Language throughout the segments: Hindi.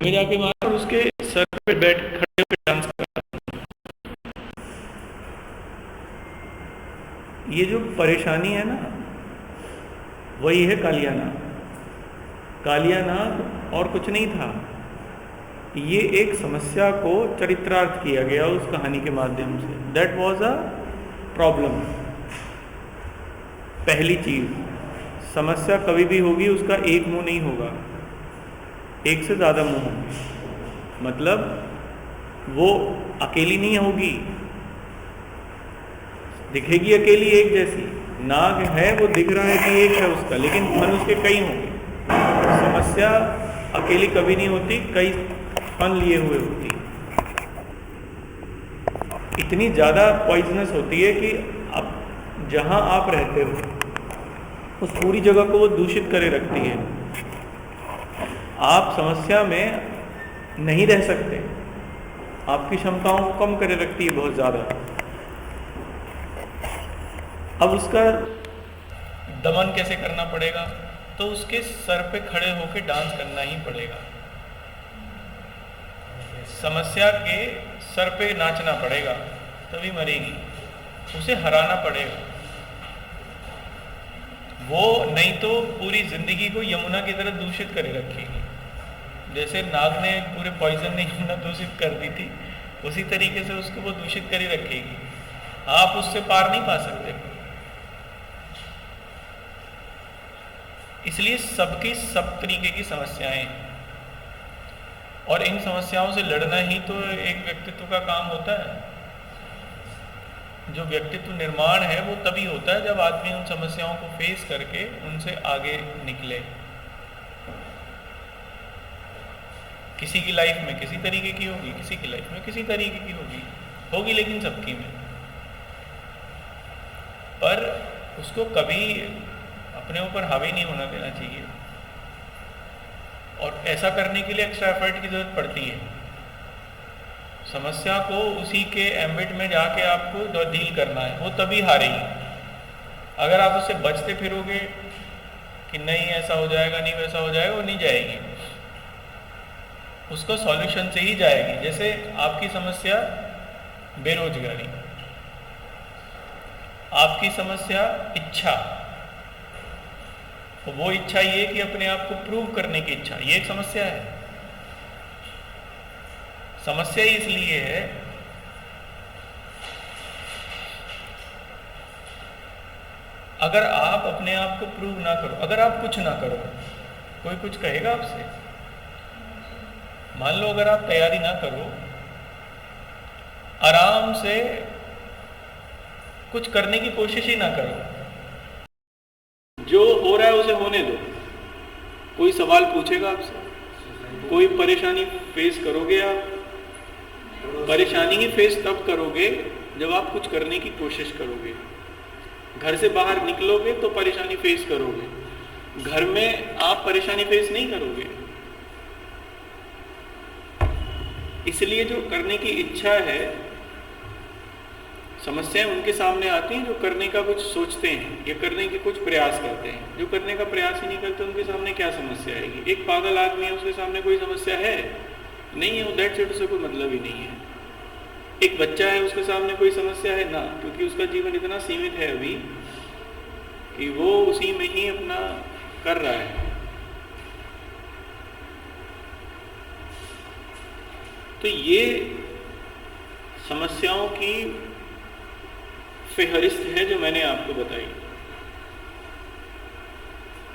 में जाके मारा और उसके सर पे बैठ खड़े होकर डांस करा। ये जो परेशानी है ना, वही है कालियानाग। कालियानाग और कुछ नहीं था, ये एक समस्या को चरित्रार्थ किया गया उस कहानी के माध्यम से। That was a problem. पहली चीज, समस्या कभी भी होगी उसका एक मुंह नहीं होगा, एक से ज्यादा मुंह होंगे। मतलब वो अकेली नहीं होगी, दिखेगी अकेली एक जैसी। नाग है, वो दिख रहा है कि एक है उसका, लेकिन फन उसके कई होंगे। समस्या अकेली कभी नहीं होती, कई फन लिए हुए होती। इतनी ज़्यादा पॉइजनस होती है कि अब जहाँ आप रहते हो उस पूरी जगह को वो दूषित करे रखती है। आप समस्या में नहीं रह सकते, आपकी क्षमताओं को कम करे रखती है बहुत ज़्यादा। अब उसका दमन कैसे करना पड़ेगा? तो उसके सर पे खड़े होकर डांस करना ही पड़ेगा। समस्या के सर पे नाचना पड़ेगा, तभी मरेगी। उसे हराना पड़ेगा। वो नहीं तो पूरी जिंदगी को यमुना की तरह दूषित करे रखेगी। जैसे नाग ने पूरे पॉइजन ने यमुना दूषित कर दी थी, उसी तरीके से उसको वो दूषित करे रखेगी। आप उससे पार नहीं पा सकते। इसलिए सबकी सब तरीके की समस्याएं हैं, और इन समस्याओं से लड़ना ही तो एक व्यक्तित्व का काम होता है। जो व्यक्तित्व निर्माण है वो तभी होता है जब आदमी उन समस्याओं को फेस करके उनसे आगे निकले। किसी की लाइफ में किसी तरीके की होगी, किसी की लाइफ में किसी तरीके की होगी, लेकिन सबकी में। पर उसको कभी अपने ऊपर हावी नहीं होना देना चाहिए, और ऐसा करने के लिए एक्स्ट्रा एफर्ट की जरूरत पड़ती है। समस्या को उसी के एम्बिट में जाके आपको डील करना है, वो तभी हारेगी। अगर आप उससे बचते फिरोगे कि नहीं ऐसा हो जाएगा, नहीं वैसा हो जाएगा, वो नहीं जाएगी। उसको सॉल्यूशन से ही जाएगी। जैसे आपकी समस्या बेरोजगारी, आपकी समस्या इच्छा, तो वो इच्छा ये कि अपने आप को प्रूव करने की इच्छा, ये एक समस्या है। समस्या ही इसलिए है अगर आप अपने आप को प्रूव ना करो, अगर आप कुछ ना करो, कोई कुछ कहेगा आपसे। मान लो अगर आप तैयारी ना करो, आराम से कुछ करने की कोशिश ही ना करो, जो हो रहा है उसे होने दो। कोई सवाल पूछेगा आपसे, कोई परेशानी फेस करोगे आप। परेशानी ही फेस तब करोगे जब आप कुछ करने की कोशिश करोगे। घर से बाहर निकलोगे तो परेशानी फेस करोगे, घर में आप परेशानी फेस नहीं करोगे। इसलिए जो करने की इच्छा है, समस्याएं उनके सामने आती हैं जो करने का कुछ सोचते हैं या करने के कुछ प्रयास करते हैं। जो करने का प्रयास ही नहीं करते, उनके सामने क्या समस्या आएगी? एक पागल आदमी है, उसके सामने कोई समस्या है नहीं है, दैट्स इट, उससे कोई मतलब ही नहीं है। एक बच्चा है, उसके सामने कोई समस्या है ना, क्योंकि उसका जीवन इतना सीमित है अभी कि वो उसी में ही अपना कर रहा है। तो ये समस्याओं की फेहरिस्त है जो मैंने आपको बताई।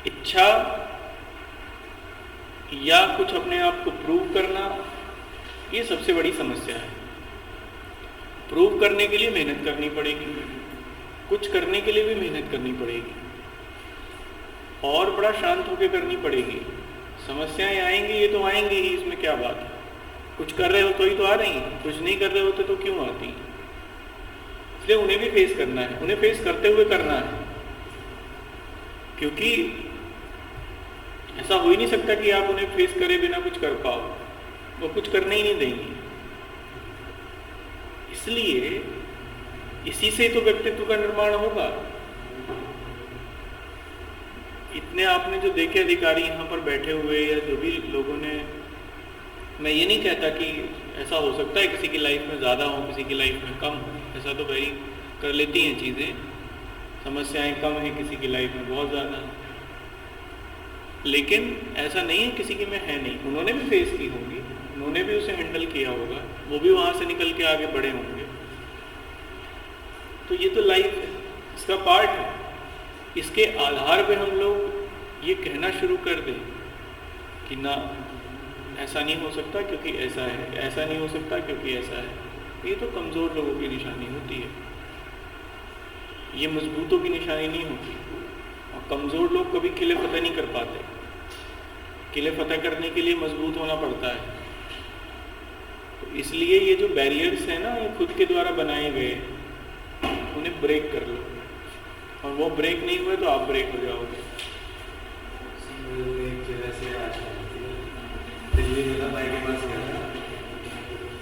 इच्छा या कुछ अपने आप को प्रूव करना, ये सबसे बड़ी समस्या है। प्रूव करने के लिए मेहनत करनी पड़ेगी, कुछ करने के लिए भी मेहनत करनी पड़ेगी, और बड़ा शांत होकर करनी पड़ेगी। समस्याएं आएंगी, ये तो आएंगी ही, इसमें क्या बात है। कुछ कर रहे हो तो ही तो आ रही हैं, कुछ नहीं कर रहे होते तो क्यों आती हैं? इसलिए उन्हें भी फेस करना है, उन्हें फेस करते हुए करना है, क्योंकि ऐसा हो ही नहीं सकता कि आप उन्हें फेस करे बिना कुछ कर पाओ, वो कुछ करने ही नहीं देंगी। इसलिए इसी से तो व्यक्तित्व का निर्माण होगा। इतने आपने जो देखे अधिकारी यहाँ पर बैठे हुए, या जो भी लोगों ने मैं ये नहीं कहता कि ऐसा हो सकता है किसी की लाइफ में ज़्यादा हो, किसी की लाइफ में कम हो, ऐसा तो वेरी कर लेती हैं चीज़ें, समस्याएं कम हैं किसी की लाइफ में बहुत ज़्यादा, लेकिन ऐसा नहीं है किसी की में है नहीं, उन्होंने भी फेस की होंगी, उन्होंने भी उसे हैंडल किया होगा, वो भी वहाँ से निकल के आगे बढ़े होंगे। तो ये तो लाइफ है, इसका पार्ट है। इसके आधार पे हम लोग ये कहना शुरू कर दें कि ना ऐसा नहीं हो सकता क्योंकि ऐसा है, ऐसा नहीं हो सकता क्योंकि ऐसा है, ये तो कमज़ोर लोगों की निशानी होती है, ये मजबूतों की निशानी नहीं होती। और कमज़ोर लोग कभी किले फतेह नहीं कर पाते, किले फतेह करने के लिए मजबूत होना पड़ता है। तो इसलिए ये जो बैरियर्स हैं ना, ये खुद के द्वारा बनाए गए, उन्हें ब्रेक कर लो, और वो ब्रेक नहीं हुए तो आप ब्रेक हो जाओगे। दिल्ली में भाई के पास गया था,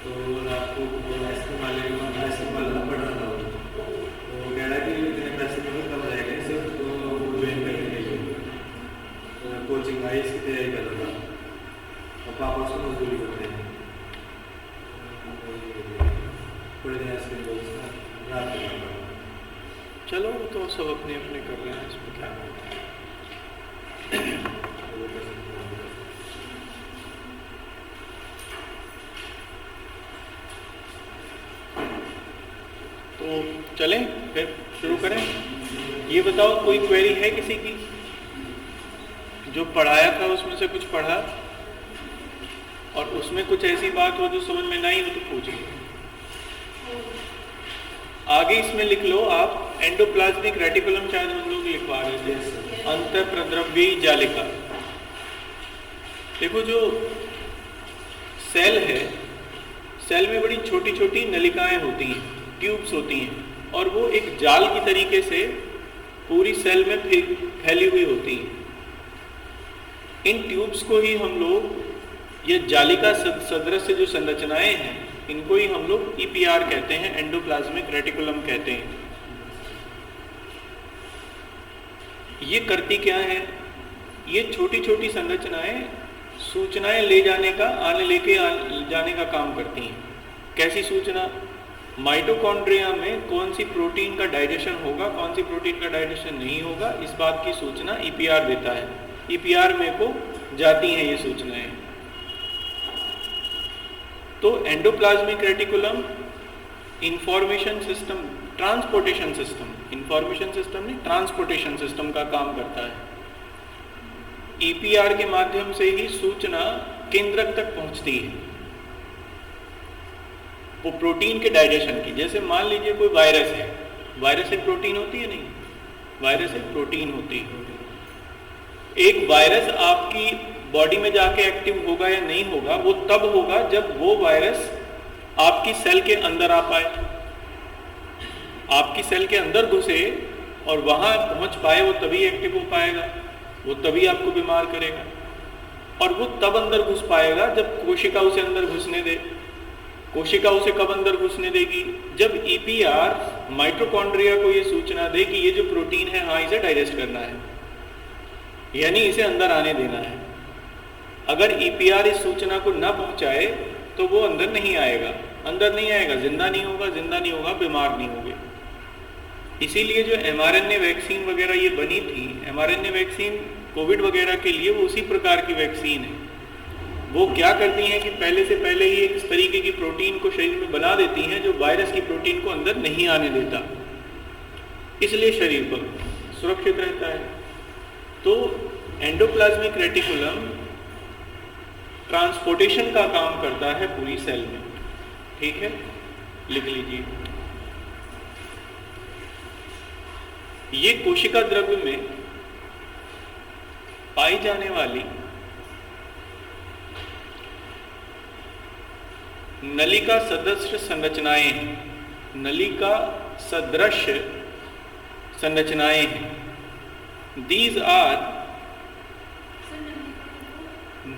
तो रात को आइसक्रीम वाले आइसक्रीम वाला पढ़ रहा था, तो वो कह रहा कि इतने पैसे में कब जाएंगे सिर्फ तो ज्वाइन करने के लिए कोचिंग आईएएस की तैयारी कर रहा था, और पापा उसको मजदूरी करते हैं, पूरे दिन आइसक्रीम रात को। चलो तो सब अपने अपने कर रहे हैं, इसमें क्या है। तो चलें फिर शुरू करें। ये बताओ कोई क्वेरी है किसी की? जो पढ़ाया था उसमें से कुछ पढ़ा और उसमें कुछ ऐसी बात हो जो समझ में नहीं हो तो पूछिए। आगे इसमें लिख लो आप, एंडोप्लाज्मिक रेटिकुलम शायद हम लोग लिखवा रहे थे, अंतःप्रद्रव्यी जालिका। देखो जो सेल है, सेल में बड़ी छोटी छोटी नलिकाएं होती हैं, ट्यूब्स होती हैं, और वो एक जाल की तरीके से पूरी सेल में फैली हुई होती हैं। इन ट्यूब्स को ही हम लोग, ये जालिका सदृश जो संरचनाएं हैं, इनको ही हम लोग ईपीआर कहते हैं, एंडोप्लाज्मिक रेटिकुलम कहते हैं। ये करती क्या है? ये छोटी छोटी संरचनाएं सूचनाएं ले जाने का, लेके जाने का काम करती हैं। कैसी सूचना? माइटोकॉन्ड्रिया में कौन सी प्रोटीन का डाइजेशन होगा, कौन सी प्रोटीन का डाइजेशन नहीं होगा, इस बात की सूचना ईपीआर देता है। ईपीआर में को जाती हैं ये सूचनाएं। तो endoplasmic reticulum information system, transportation system, information system नहीं, ट्रांसपोर्टेशन सिस्टम का काम करता है। ईपीआर के माध्यम से ही सूचना केंद्रक तक पहुंचती है, वो प्रोटीन के डाइजेशन की। जैसे मान लीजिए कोई वायरस है, वायरस एक प्रोटीन होती है? नहीं, वायरस एक प्रोटीन होती है। एक वायरस आपकी बॉडी में जाके एक्टिव होगा या नहीं होगा, वो तब होगा जब वो वायरस आपकी सेल के अंदर आ पाए, आपकी सेल के अंदर घुसे और वहां पहुंच पाए, वो तभी एक्टिव हो पाएगा, वो तभी आपको बीमार करेगा। और वो तब अंदर घुस पाएगा जब कोशिका उसे अंदर घुसने दे। कोशिका उसे कब अंदर घुसने देगी? जब ईपीआर माइटोकॉन्ड्रिया को ये सूचना दे कि ये जो प्रोटीन है, हाँ इसे डाइजेस्ट करना है, यानी इसे अंदर आने देना है। अगर ईपीआर इस सूचना को ना पहुंचाए तो वो अंदर नहीं आएगा, अंदर नहीं आएगा, जिंदा नहीं होगा, जिंदा नहीं होगा, बीमार नहीं होगे। इसीलिए जो mRNA वैक्सीन वगैरह ये बनी थी, mRNA वैक्सीन कोविड वगैरह के लिए, वो उसी प्रकार की वैक्सीन है। वो क्या करती हैं कि पहले से पहले ही इस तरीके की प्रोटीन को शरीर में बना देती हैं जो वायरस की प्रोटीन को अंदर नहीं आने देता, इसलिए शरीर पर सुरक्षित रहता है। तो एंडोप्लाज्मिक रेटिकुलम ट्रांसपोर्टेशन का काम करता है पूरी सेल में। ठीक है, लिख लीजिए। ये कोशिका द्रव्य में पाई जाने वाली नलिका सदृश संरचनाएं हैं, नलिका सदृश संरचनाएं हैं। दीज आर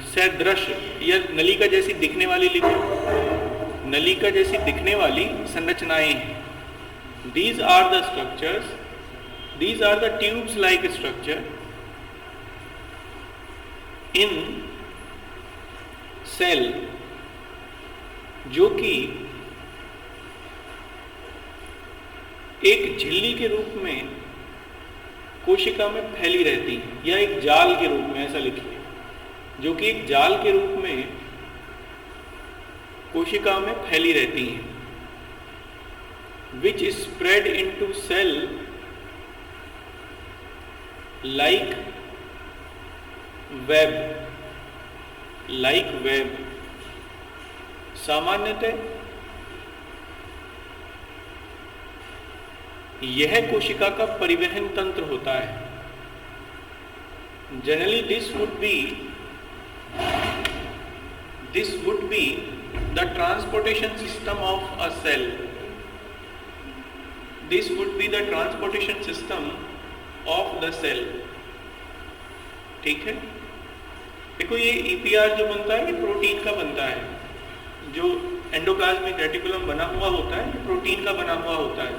सदृश, या नलिका जैसी दिखने वाली, लिखो, नलिका जैसी दिखने वाली संरचनाएं हैं। These are the structures, these are the tubes like structure in cell जो कि एक झिल्ली के रूप में कोशिका में फैली रहती है, या एक जाल के रूप में, ऐसा लिखिए, जो कि एक जाल के रूप में कोशिका में फैली रहती हैं, which spread into cell like web। सामान्यतः यह कोशिका का परिवहन तंत्र होता है। Generally this would be the transportation system of a cell। This would be the transportation system of the cell। ठीक है, देखो ये EPR जो बनता है ये प्रोटीन का बनता है, जो एंडोप्लाज्मिक रेटिकुलम बना हुआ होता है ये प्रोटीन का बना हुआ होता है,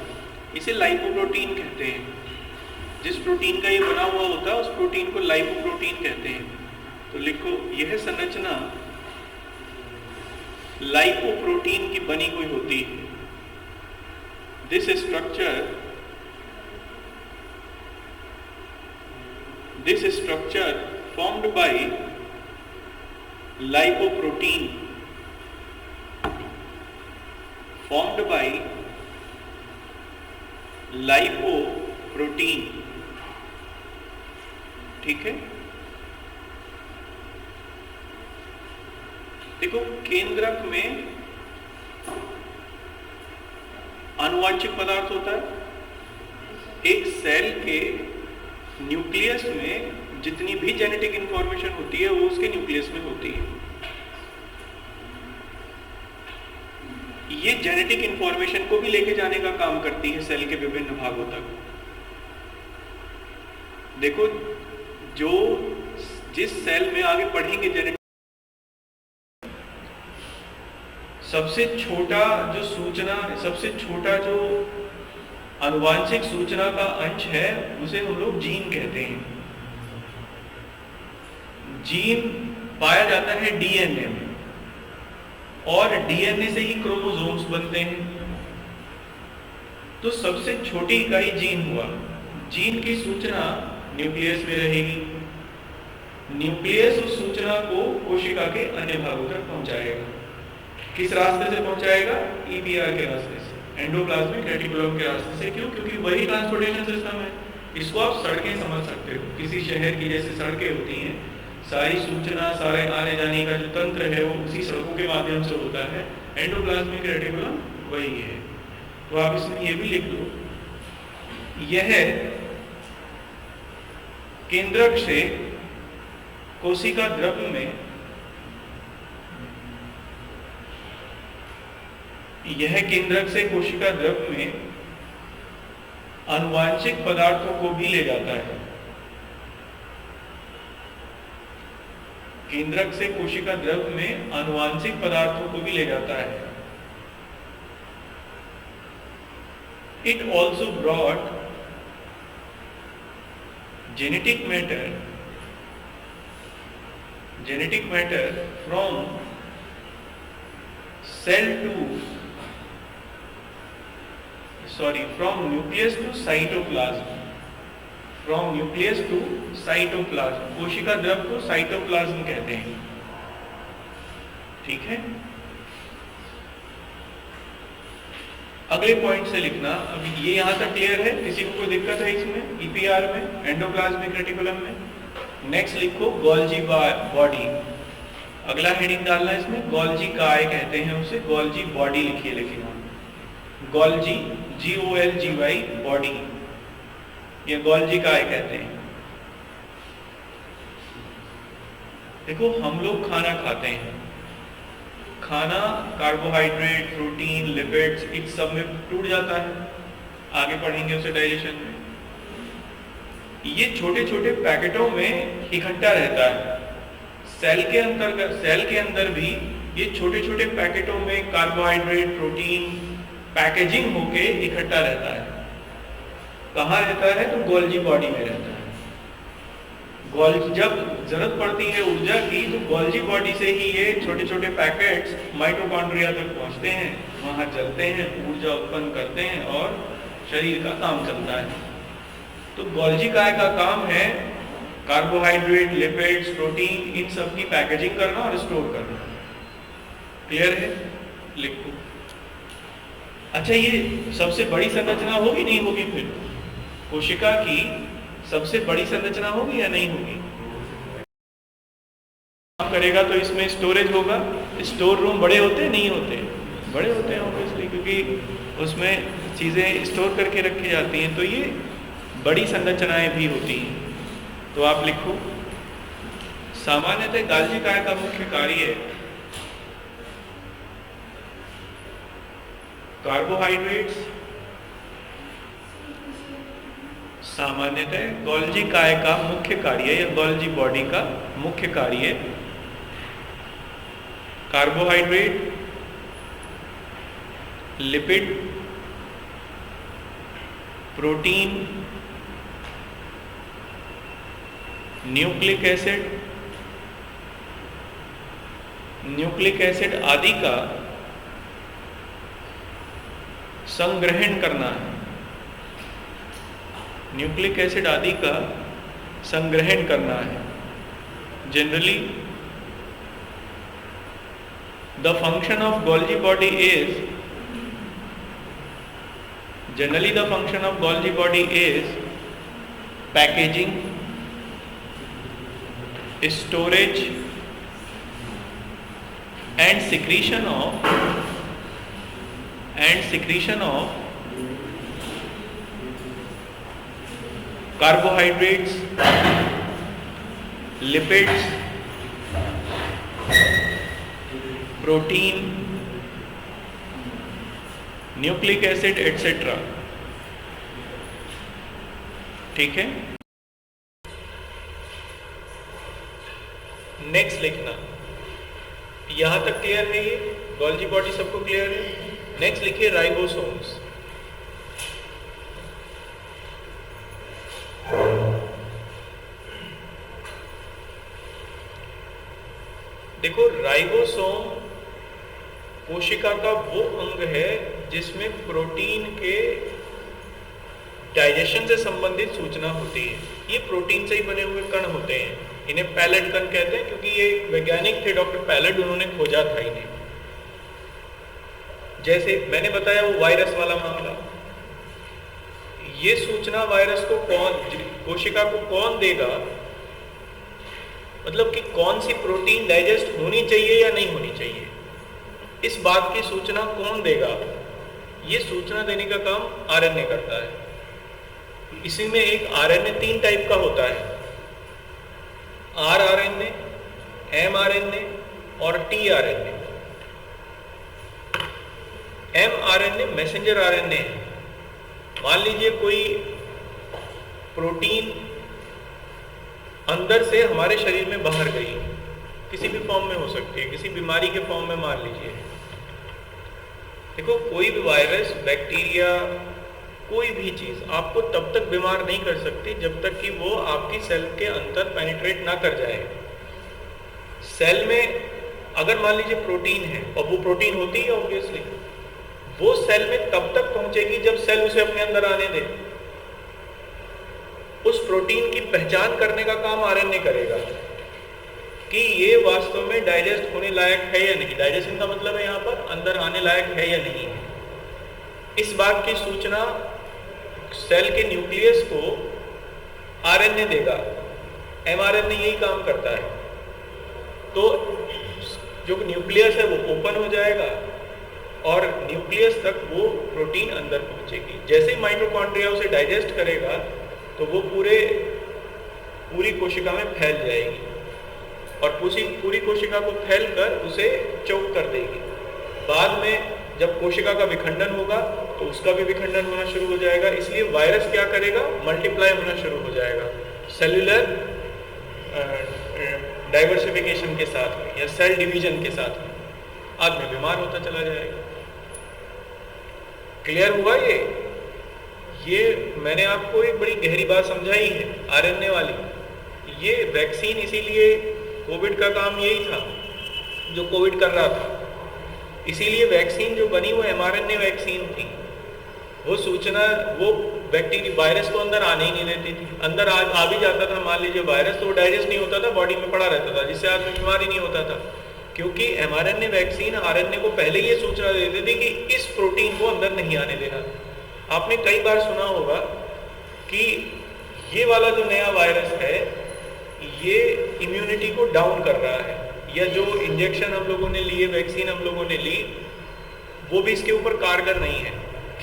इसे लाइपोप्रोटीन कहते हैं। जिस प्रोटीन का ये बना हुआ होता है उस प्रोटीन को लाइपोप्रोटीन कहते हैं। तो लिखो, यह संरचना लाइपोप्रोटीन की बनी हुई होती है। This structure formed by lipoprotein, ठीक है। देखो, केंद्रक में आनुवांशिक पदार्थ होता है। एक सेल के न्यूक्लियस में जितनी भी जेनेटिक इंफॉर्मेशन होती है वो उसके न्यूक्लियस में होती है। ये जेनेटिक इंफॉर्मेशन को भी लेके जाने का काम करती है सेल के विभिन्न भागों तक। देखो, जिस सेल में आगे पढ़ेंगे जेनेटिक, सबसे छोटा जो आनुवांशिक सूचना का अंश है उसे हम लोग जीन कहते हैं। जीन पाया जाता है डीएनए में, और डीएनए से ही क्रोमोसोम्स बनते हैं। तो सबसे छोटी इकाई जीन हुआ। जीन की सूचना न्यूक्लियस में रहेगी। न्यूक्लियस उस सूचना को कोशिका के अन्य भागों तक पहुंचाएगा। किस रास्ते से पहुंचाएगा? ईपीआर के रास्ते से, एंडोप्लाज्मिक रेटिकुलम के रास्ते से। क्यों? क्योंकि वही ट्रांसपोर्टेशन सिस्टम है। इसको आप सड़कें समझ सकते हो। किसी शहर की जैसे सड़कें होती हैं, सारी सूचना, सारे आने जाने का जो तंत्र है वो उसी सड़कों के माध्यम से होता है। एंडोप्लाज्मिक रेटिकुलम वही है। तो आप इसमें ये भी लिख दो, यह केंद्रक से कोशिका द्रव्य में, यह केंद्रक से कोशिका द्रव्य में आनुवांशिक पदार्थों को भी ले जाता है। केंद्रक से कोशिका द्रव्य में आनुवांशिक पदार्थों को भी ले जाता है। It also brought genetic matter from nucleus to cytoplasm। From nucleus to cytoplasm. कोशिका द्रव्य को साइटोप्लाज्म कहते हैं। ठीक है, अगले पॉइंट से लिखना। अभी ये यहां तक क्लियर है? किसी को कोई दिक्कत है इसमें? ईपीआर में, एंडोप्लाज्मिक रेटिकुलम में। नेक्स्ट लिखो गोल्जी बॉडी। अगला हेडिंग डालना है इसमें, गोल्जी काय कहते हैं उसे, गोल्जी बॉडी लिखिए। लेकिन गोल्जी, GOLGY बॉडी, ये गोल्जी काय कहते हैं। देखो, हम लोग खाना खाते हैं। खाना कार्बोहाइड्रेट, प्रोटीन, लिपिड्स, इस सब में टूट जाता है। आगे पढ़ेंगे उसे डाइजेशन में। ये छोटे छोटे पैकेटों में इकट्ठा रहता है। सेल के अंदर भी ये छोटे छोटे पैकेटों में कार्बोहाइड्रेट, प्रोटीन पैकेजिंग होके इकट्ठा रहता है। कहाँ रहता है? तो गोल्जी बॉडी में रहता है। जब जरूरत पड़ती है ऊर्जा की तो गोल्जी बॉडी से ही ये छोटे छोटे पैकेट्स माइटोकॉन्ड्रिया तक पहुंचते हैं, वहां चलते हैं, ऊर्जा उत्पन्न करते हैं और शरीर का काम चलता है। तो गोल्जी काय का काम है कार्बोहाइड्रेट, लिपिड्स, प्रोटीन, इन सब की पैकेजिंग करना और स्टोर करना। क्लियर है? लिखो। अच्छा, ये सबसे बड़ी संरचना होगी नहीं होगी? फिर कोशिका की सबसे बड़ी संरचना होगी या नहीं होगी? काम करेगा तो इसमें स्टोरेज होगा। स्टोर रूम बड़े होते हैं नहीं होते? बड़े होते हैं ऑब्वियसली, क्योंकि उसमें चीज़ें स्टोर करके रखी जाती हैं। तो ये बड़ी संरचनाएं भी होती हैं। तो आप लिखो, सामान्यतः गोल्जी काय का मुख्य कार्य है कार्बोहाइड्रेट्स। सामान्यतः गोल्जी काय का मुख्य कार्य या गोल्जी बॉडी का मुख्य कार्य carbohydrate, lipid, protein, nucleic acid आदि का संग्रहण करना है। न्यूक्लिक एसिड आदि का संग्रहण करना है। Generally the function of Golgi body is packaging, storage and secretion of carbohydrates, lipids, protein, nucleic acid etcetera. ठीक है? नेक्स्ट लिखना। यहां तक क्लियर है? ये गोल्जी बॉडी सबको क्लियर है? नेक्स्ट लिखिए राइबोसोम्स। देखो, राइबोसोम कोशिका का वो अंग है जिसमें प्रोटीन के डाइजेशन से संबंधित सूचना होती है। ये प्रोटीन से ही बने हुए कण होते हैं। इन्हें पैलेट कण कहते हैं क्योंकि ये वैज्ञानिक थे डॉक्टर पैलेट, उन्होंने खोजा था इन्हें। जैसे मैंने बताया वो वायरस वाला मामला, ये सूचना वायरस को कोशिका को कौन देगा? मतलब कि कौन सी प्रोटीन डाइजेस्ट होनी चाहिए या नहीं होनी चाहिए, इस बात की सूचना कौन देगा? ये सूचना देने का काम आरएनए करता है। इसी में एक आरएनए 3 टाइप का होता है, आरआरएनए, एमआरएनए और टीआरएनए। एमआरएनए मैसेंजर आरएनए है। मान लीजिए कोई प्रोटीन अंदर से हमारे शरीर में बाहर गई, किसी भी फॉर्म में हो सकती है, किसी बीमारी के फॉर्म में मान लीजिए। देखो, कोई भी वायरस, बैक्टीरिया, कोई भी चीज आपको तब तक बीमार नहीं कर सकती जब तक कि वो आपकी सेल के अंदर पेनिट्रेट ना कर जाए। सेल में अगर मान लीजिए प्रोटीन है, और वो प्रोटीन होती है ऑब्वियसली, वो सेल में तब तक पहुंचेगी जब सेल उसे अपने अंदर आने दे। उस प्रोटीन की पहचान करने का काम आरएनए करेगा कि ये वास्तव में डाइजेस्ट होने लायक है या नहीं। डाइजेशन का मतलब है यहाँ पर अंदर आने लायक है या नहीं। इस बात की सूचना सेल के न्यूक्लियस को आरएनए देगा। एमआरएनए यही काम करता है। तो जो न्यूक्लियस है वो ओपन हो जाएगा और न्यूक्लियस तक वो प्रोटीन अंदर पहुंचेगी। जैसे ही माइटोकॉन्ड्रिया उसे डाइजेस्ट करेगा तो वो पूरी कोशिका में फैल जाएगी और पूरी कोशिका को फैलकर उसे चोक कर देगी। बाद में जब कोशिका का विखंडन होगा तो उसका भी विखंडन होना शुरू हो जाएगा। इसलिए वायरस क्या करेगा? मल्टीप्लाई होना शुरू हो जाएगा सेल्यूलर डाइवर्सिफिकेशन के साथ में या सेल डिवीजन के साथ में। आदमी बीमार होता चला जाएगा। क्लियर हुआ? ये मैंने आपको एक बड़ी गहरी बात समझाई है आरएनए वाली। ये वैक्सीन इसीलिए, कोविड का काम यही था जो कोविड कर रहा था, इसीलिए वैक्सीन जो बनी वो mRNA वैक्सीन थी। वो सूचना, वो बैक्टीरिया, वायरस को अंदर आने ही नहीं देती थी। अंदर आ भी जाता था मान लीजिए वायरस, तो वो डाइजेस्ट नहीं होता था, बॉडी में पड़ा रहता था, जिससे आदमी बीमार ही नहीं होता था। क्योंकि mRNA वैक्सीन RNA को पहले ये सूचना दे देती थी कि इस प्रोटीन को अंदर नहीं आने देना। आपने कई बार सुना होगा कि ये वाला जो नया वायरस है ये इम्यूनिटी को डाउन कर रहा है, या जो इंजेक्शन हम लोगों ने लिए, वैक्सीन हम लोगों ने ली, वो भी इसके ऊपर कारगर नहीं है।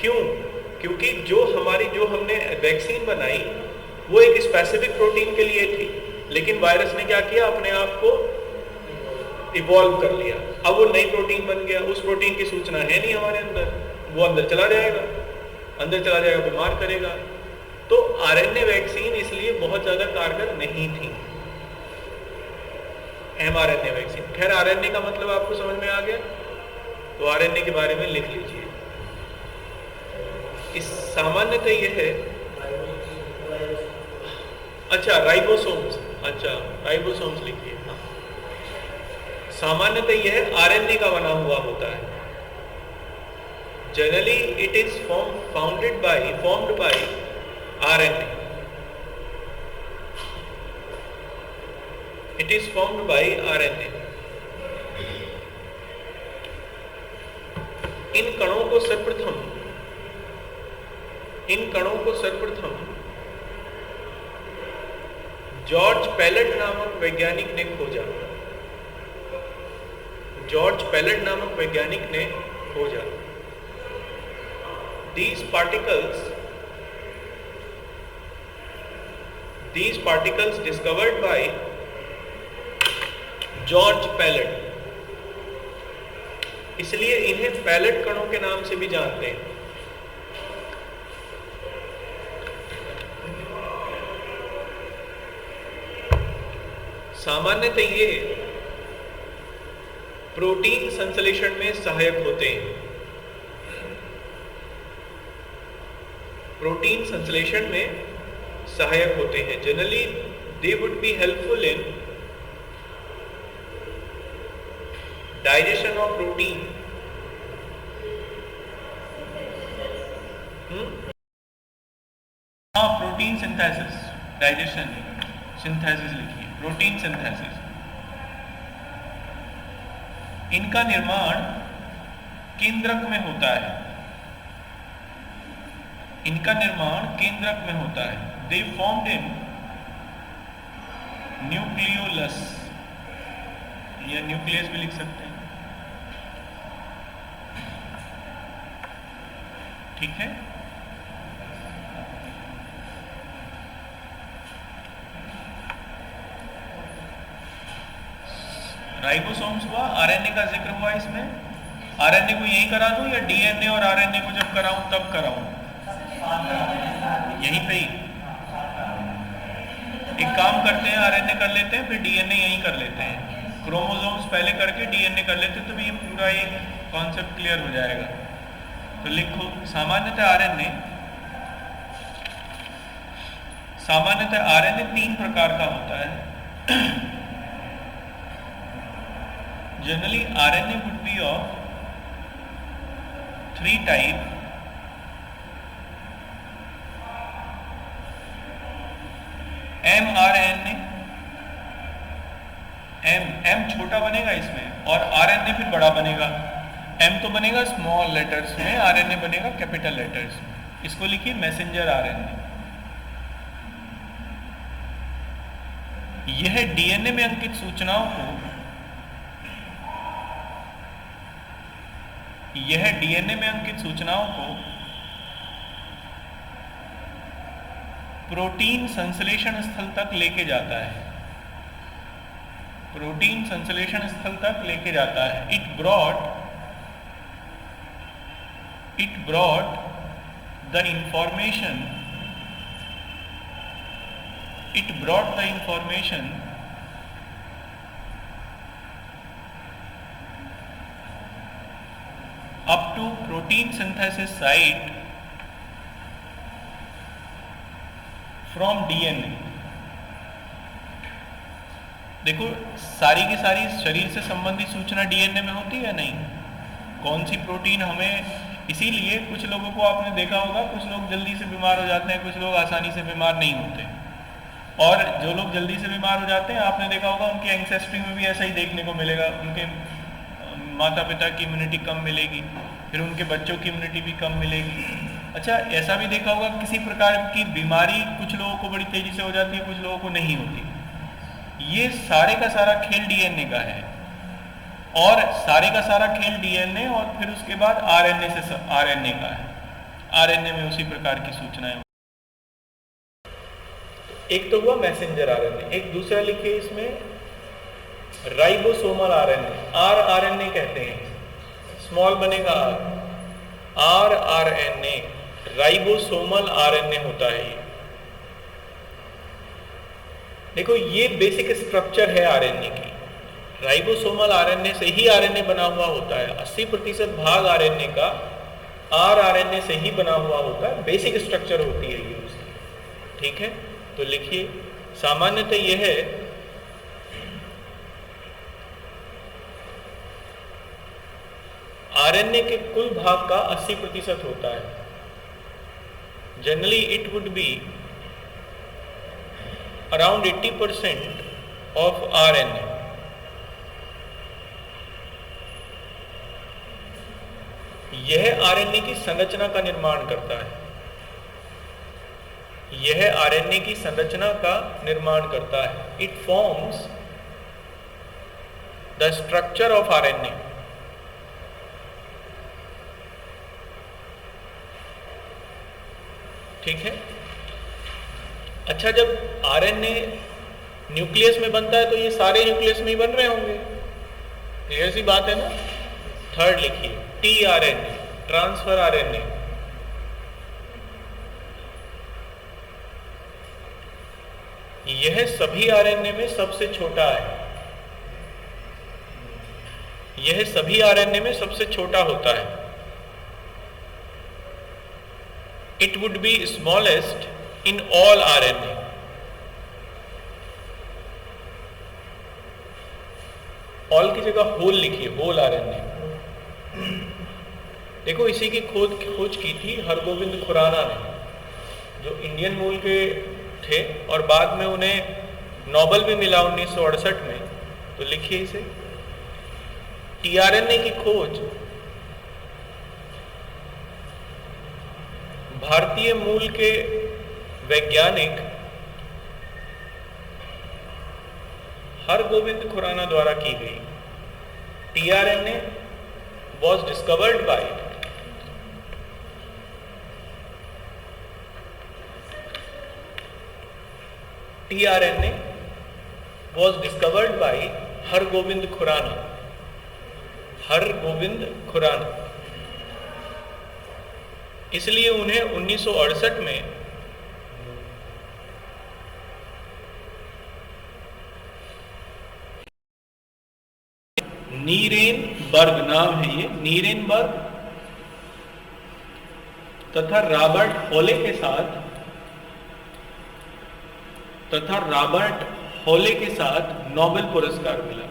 क्यों? क्योंकि जो हमने वैक्सीन बनाई वो एक स्पेसिफिक प्रोटीन के लिए थी, लेकिन वायरस ने क्या किया, अपने आप को इवॉल्व कर लिया। अब वो नई प्रोटीन बन गया, उस प्रोटीन की सूचना है नहीं हमारे अंदर, वो अंदर चला जाएगा, बीमार करेगा। तो RNA वैक्सीन इसलिए बहुत ज्यादा कारगर नहीं थी, mRNA वैक्सीन। खैर RNA का मतलब आपको समझ में आ गया, तो RNA के बारे में लिख लीजिए। इस सामान्यतः यह है, अच्छा राइबोसोम्स, लिखिए। सामान्यतः यह RNA का बना हुआ होता है। Generally it is formed by RNA. It is formed by RNA. इन कणों को सर्वप्रथम जॉर्ज पैलेट नामक वैज्ञानिक ने खोजा। These particles discovered by George Palade, इसलिए इन्हें पैलेट कणों के नाम से भी जानते हैं। सामान्यतः ये प्रोटीन संश्लेषण में सहायक होते हैं। Generally they would be helpful in digestion of protein. Protein synthesis, digestion, synthesis लिखिए, प्रोटीन सिंथेसिस। इनका निर्माण केंद्रक में होता है। दे फॉर्म्ड इन न्यूक्लियोलस, या न्यूक्लियस भी लिख सकते हैं, ठीक है। राइबोसोम्स हुआ, आरएनए का जिक्र हुआ इसमें। आरएनए को यहीं करा दूं या डीएनए और आरएनए को जब कराऊं तब कराऊं? यहीं पे ही। एक काम करते हैं, आरएनए कर लेते हैं, फिर डीएनए यहीं कर लेते हैं। क्रोमोसोम्स पहले करके डीएनए कर लेते हैं, तो ये पूरा एक कॉन्सेप्ट क्लियर हो जाएगा। तो लिखो, सामान्यतः आरएनए 3 प्रकार का होता है। Generally RNA would be of 3 type. mRNA, m छोटा बनेगा इसमें और आरएनए फिर बड़ा बनेगा। m तो बनेगा स्मॉल लेटर्स में, आरएनए बनेगा कैपिटल लेटर्स में। इसको लिखिए मैसेंजर आरएनए। यह डीएनए में अंकित सूचनाओं को प्रोटीन संश्लेषण स्थल तक लेके जाता है। It brought the information up to protein synthesis site from DNA। देखो सारी की सारी शरीर से संबंधित सूचना डीएनए में होती है नहीं? कौन सी प्रोटीन हमें, इसीलिए कुछ लोगों को आपने देखा होगा, कुछ लोग जल्दी से बीमार हो जाते हैं, कुछ लोग आसानी से बीमार नहीं होते। और जो लोग जल्दी से बीमार हो जाते हैं, आपने देखा होगा उनके एंसेस्ट्री में भी ऐसा ही देखने को मिलेगा। उनके माता पिता की इम्यूनिटी कम मिलेगी, फिर उनके बच्चों की इम्यूनिटी भी कम मिलेगी। अच्छा, ऐसा भी देखा होगा किसी प्रकार की बीमारी कुछ लोगों को बड़ी तेजी से हो जाती है, कुछ लोगों को नहीं होती। ये सारे का सारा खेल डीएनए का है, और सारे का सारा खेल डीएनए और फिर उसके बाद आरएनए से आरएनए का है। आरएनए में उसी प्रकार की सूचनाएं। एक तो हुआ मैसेंजर आरएनए, एक दूसरा लिखिए इसमें राइबोसोमल आरएनए, आरएनए कहते हैं, स्मॉल बनेगा आरएनए, राइबोसोमल आरएनए होता है ये। देखो ये बेसिक स्ट्रक्चर है आरएनए की। राइबोसोमल आरएनए से ही आरएनए बना हुआ होता है। 80% भाग आरएनए का आरएनए से ही बना हुआ होता है, बेसिक स्ट्रक्चर होती है ये उसकी। ठीक है, तो लिखिए सामान्यतः यह है आरएनए के कुल भाग का 80% होता है। Generally it would be around 80% of RNA. यह आरएनए की संरचना का निर्माण करता है। यह आरएनए की संरचना का निर्माण करता है। It forms the structure of RNA. ठीक है। अच्छा, जब आरएनए न्यूक्लियस में बनता है तो ये सारे न्यूक्लियस में ही बन रहे होंगे, क्लियर सी बात है ना। थर्ड लिखिए टीआरएनए, ट्रांसफर आरएनए। यह सभी आरएनए में सबसे छोटा है। यह सभी आरएनए में सबसे छोटा होता है। It would be smallest in all RNA. All की जगह होल लिखिए, होल आरएनए। देखो इसी की खोज की थी हरगोविंद खुराना ने, जो इंडियन मूल के थे और बाद में उन्हें नोबेल भी मिला 1968 में। तो लिखिए इसे, टीआरएनए की खोज भारतीय मूल के वैज्ञानिक हरगोविंद खुराना द्वारा की गई। TRNA was discovered by tRNA was discovered by Hargobind Khorana. Hargobind Khorana, इसलिए उन्हें 1968 में नीरेनबर्ग नाम है ये, नीरेनबर्ग तथा रॉबर्ट हॉले के साथ नोबेल पुरस्कार मिला।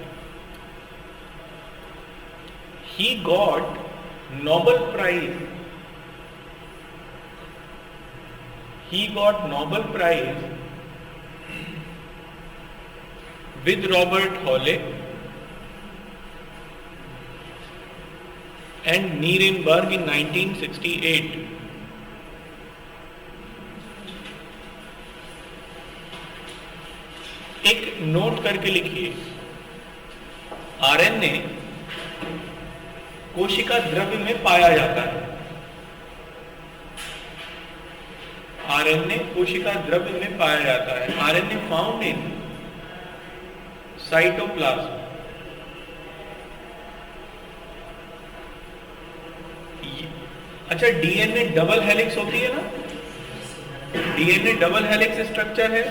He got Nobel prize with Robert Holley and Nirenberg in 1968. एक नोट करके लिखिए, आरएनए कोशिका द्रव्य में पाया जाता है। आरएनए कोशिका द्रव्य में पाया जाता है। RNA found in cytoplasm. अच्छा, डीएनए डबल हेलिक्स होती है ना, डीएनए डबल हेलिक्स स्ट्रक्चर है,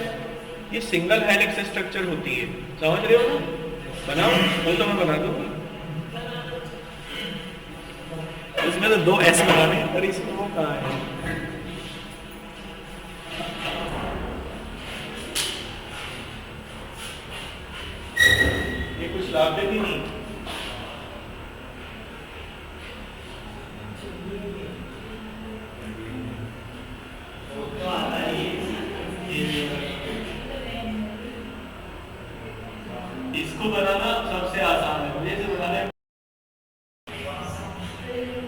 ये सिंगल हेलिक्स स्ट्रक्चर होती है। समझ रहे हो ना? बनाओ, वो तो मैं बना दूंगा। इसमें तो 2 S बनाने हैं, पर इसमें वो कहाँ है?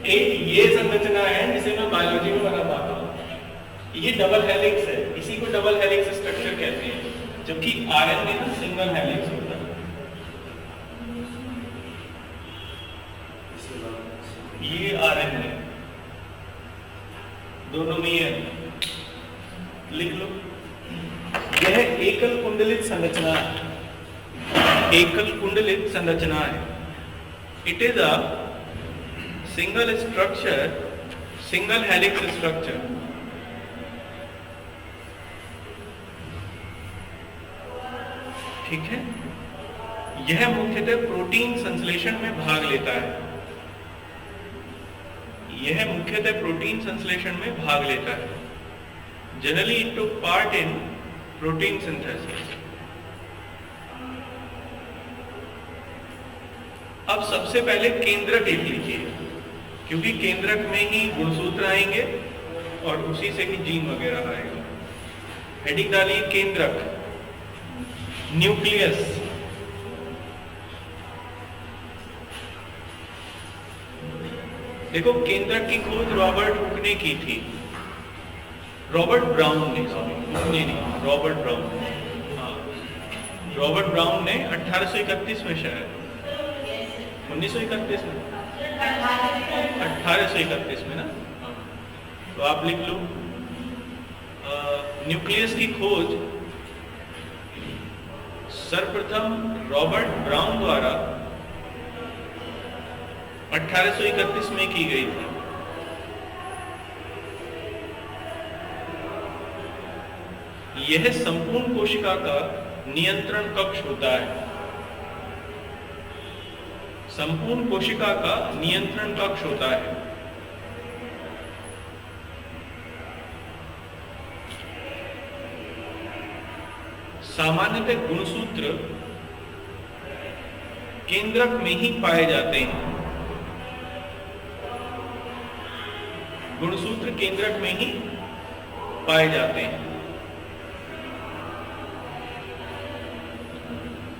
एक ये संरचना है जिसे मैं बायोलॉजी में बना पाता हूँ, ये डबल हेलिक्स है, इसी को डबल हेलिक्स स्ट्रक्चर कहते हैं, जबकि आरएनए ना सिंगल हेलिक्स होता है। ये आरएनए दोनों में है, लिख लो। यह एकल कुंडलित संरचना है, एकल कुंडलित संरचना है। It is a single structure, single helix structure. ठीक है, यह मुख्यतः प्रोटीन संश्लेषण में भाग लेता है, यह मुख्यतः प्रोटीन संश्लेषण में भाग लेता है। Generally it took part in protein synthesis. अब सबसे पहले केंद्रक लिख लीजिए, क्योंकि केंद्रक में ही गुणसूत्र आएंगे और उसी से ही जीन वगैरह आएगा। हेडिंग डालिए केंद्रक, न्यूक्लियस। देखो, केंद्रक की खोज रॉबर्ट हुक ने की थी, रॉबर्ट ब्राउन ने, सॉरी नहीं, रॉबर्ट ब्राउन, हाँ, रॉबर्ट ब्राउन ने 1831 में, शायद 1931 में, 1831 में ना, तो आप लिख लो न्यूक्लियस की खोज सर्वप्रथम रॉबर्ट ब्राउन द्वारा 1831 में की गई थी। यह संपूर्ण कोशिका का नियंत्रण कक्ष होता है, संपूर्ण कोशिका का नियंत्रण कक्ष होता है। सामान्यतः गुणसूत्र केंद्रक में ही पाए जाते हैं, गुणसूत्र केंद्रक में ही पाए जाते हैं।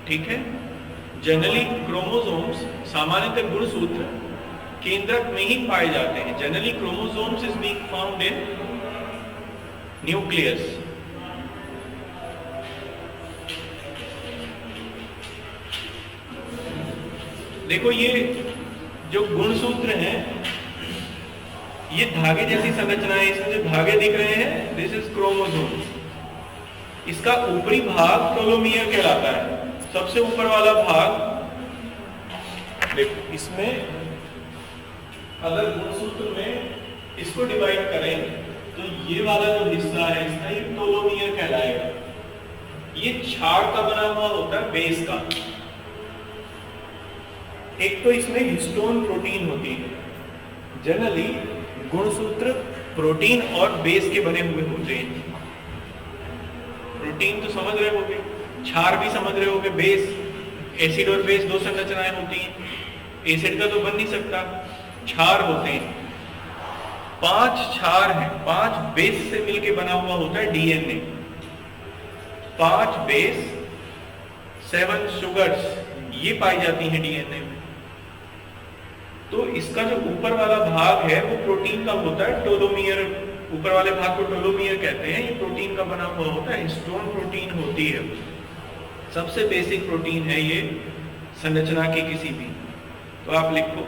ठीक है, जनरली क्रोमोसोम्स, सामान्यतः गुणसूत्र केंद्रक में ही पाए जाते हैं। Generally chromosomes is being found in nucleus. देखो, ये जो गुणसूत्र हैं, ये धागे जैसी संरचना है, इसमें जो धागे दिख रहे हैं, दिस इज क्रोमोसोम। इसका ऊपरी भाग टेलोमियर कहलाता है, सबसे ऊपर वाला भाग। देखो, इसमें अगर गुणसूत्र में इसको डिवाइड करें तो ये वाला जो हिस्सा है इसका ये टेलोमियर कहलाएगा। ये छाड़ का बना हुआ होता है, बेस का। एक तो इसमें हिस्टोन प्रोटीन होती है। जनरली गुणसूत्र प्रोटीन और बेस के बने हुए होते हैं। प्रोटीन तो समझ रहे होंगे, क्षार भी समझ रहे होंगे, बेस, एसिड और बेस दो संरचनाएं होती हैं। एसिड का तो बन नहीं सकता, क्षार होते हैं। 5 क्षार हैं, 5 बेस से मिलके बना हुआ होता है डीएनए। 5 बेस, 7 शुगर्स, ये पाई जाती हैं डीएनए में। तो इसका जो ऊपर वाला भाग है वो प्रोटीन का होता है, टेलोमियर। ऊपर वाले भाग को टेलोमियर कहते हैं। ये प्रोटीन का बना हुआ होता है, हिस्टोन प्रोटीन होती है। सबसे बेसिक प्रोटीन है ये संरचना की किसी भी। तो आप लिखो,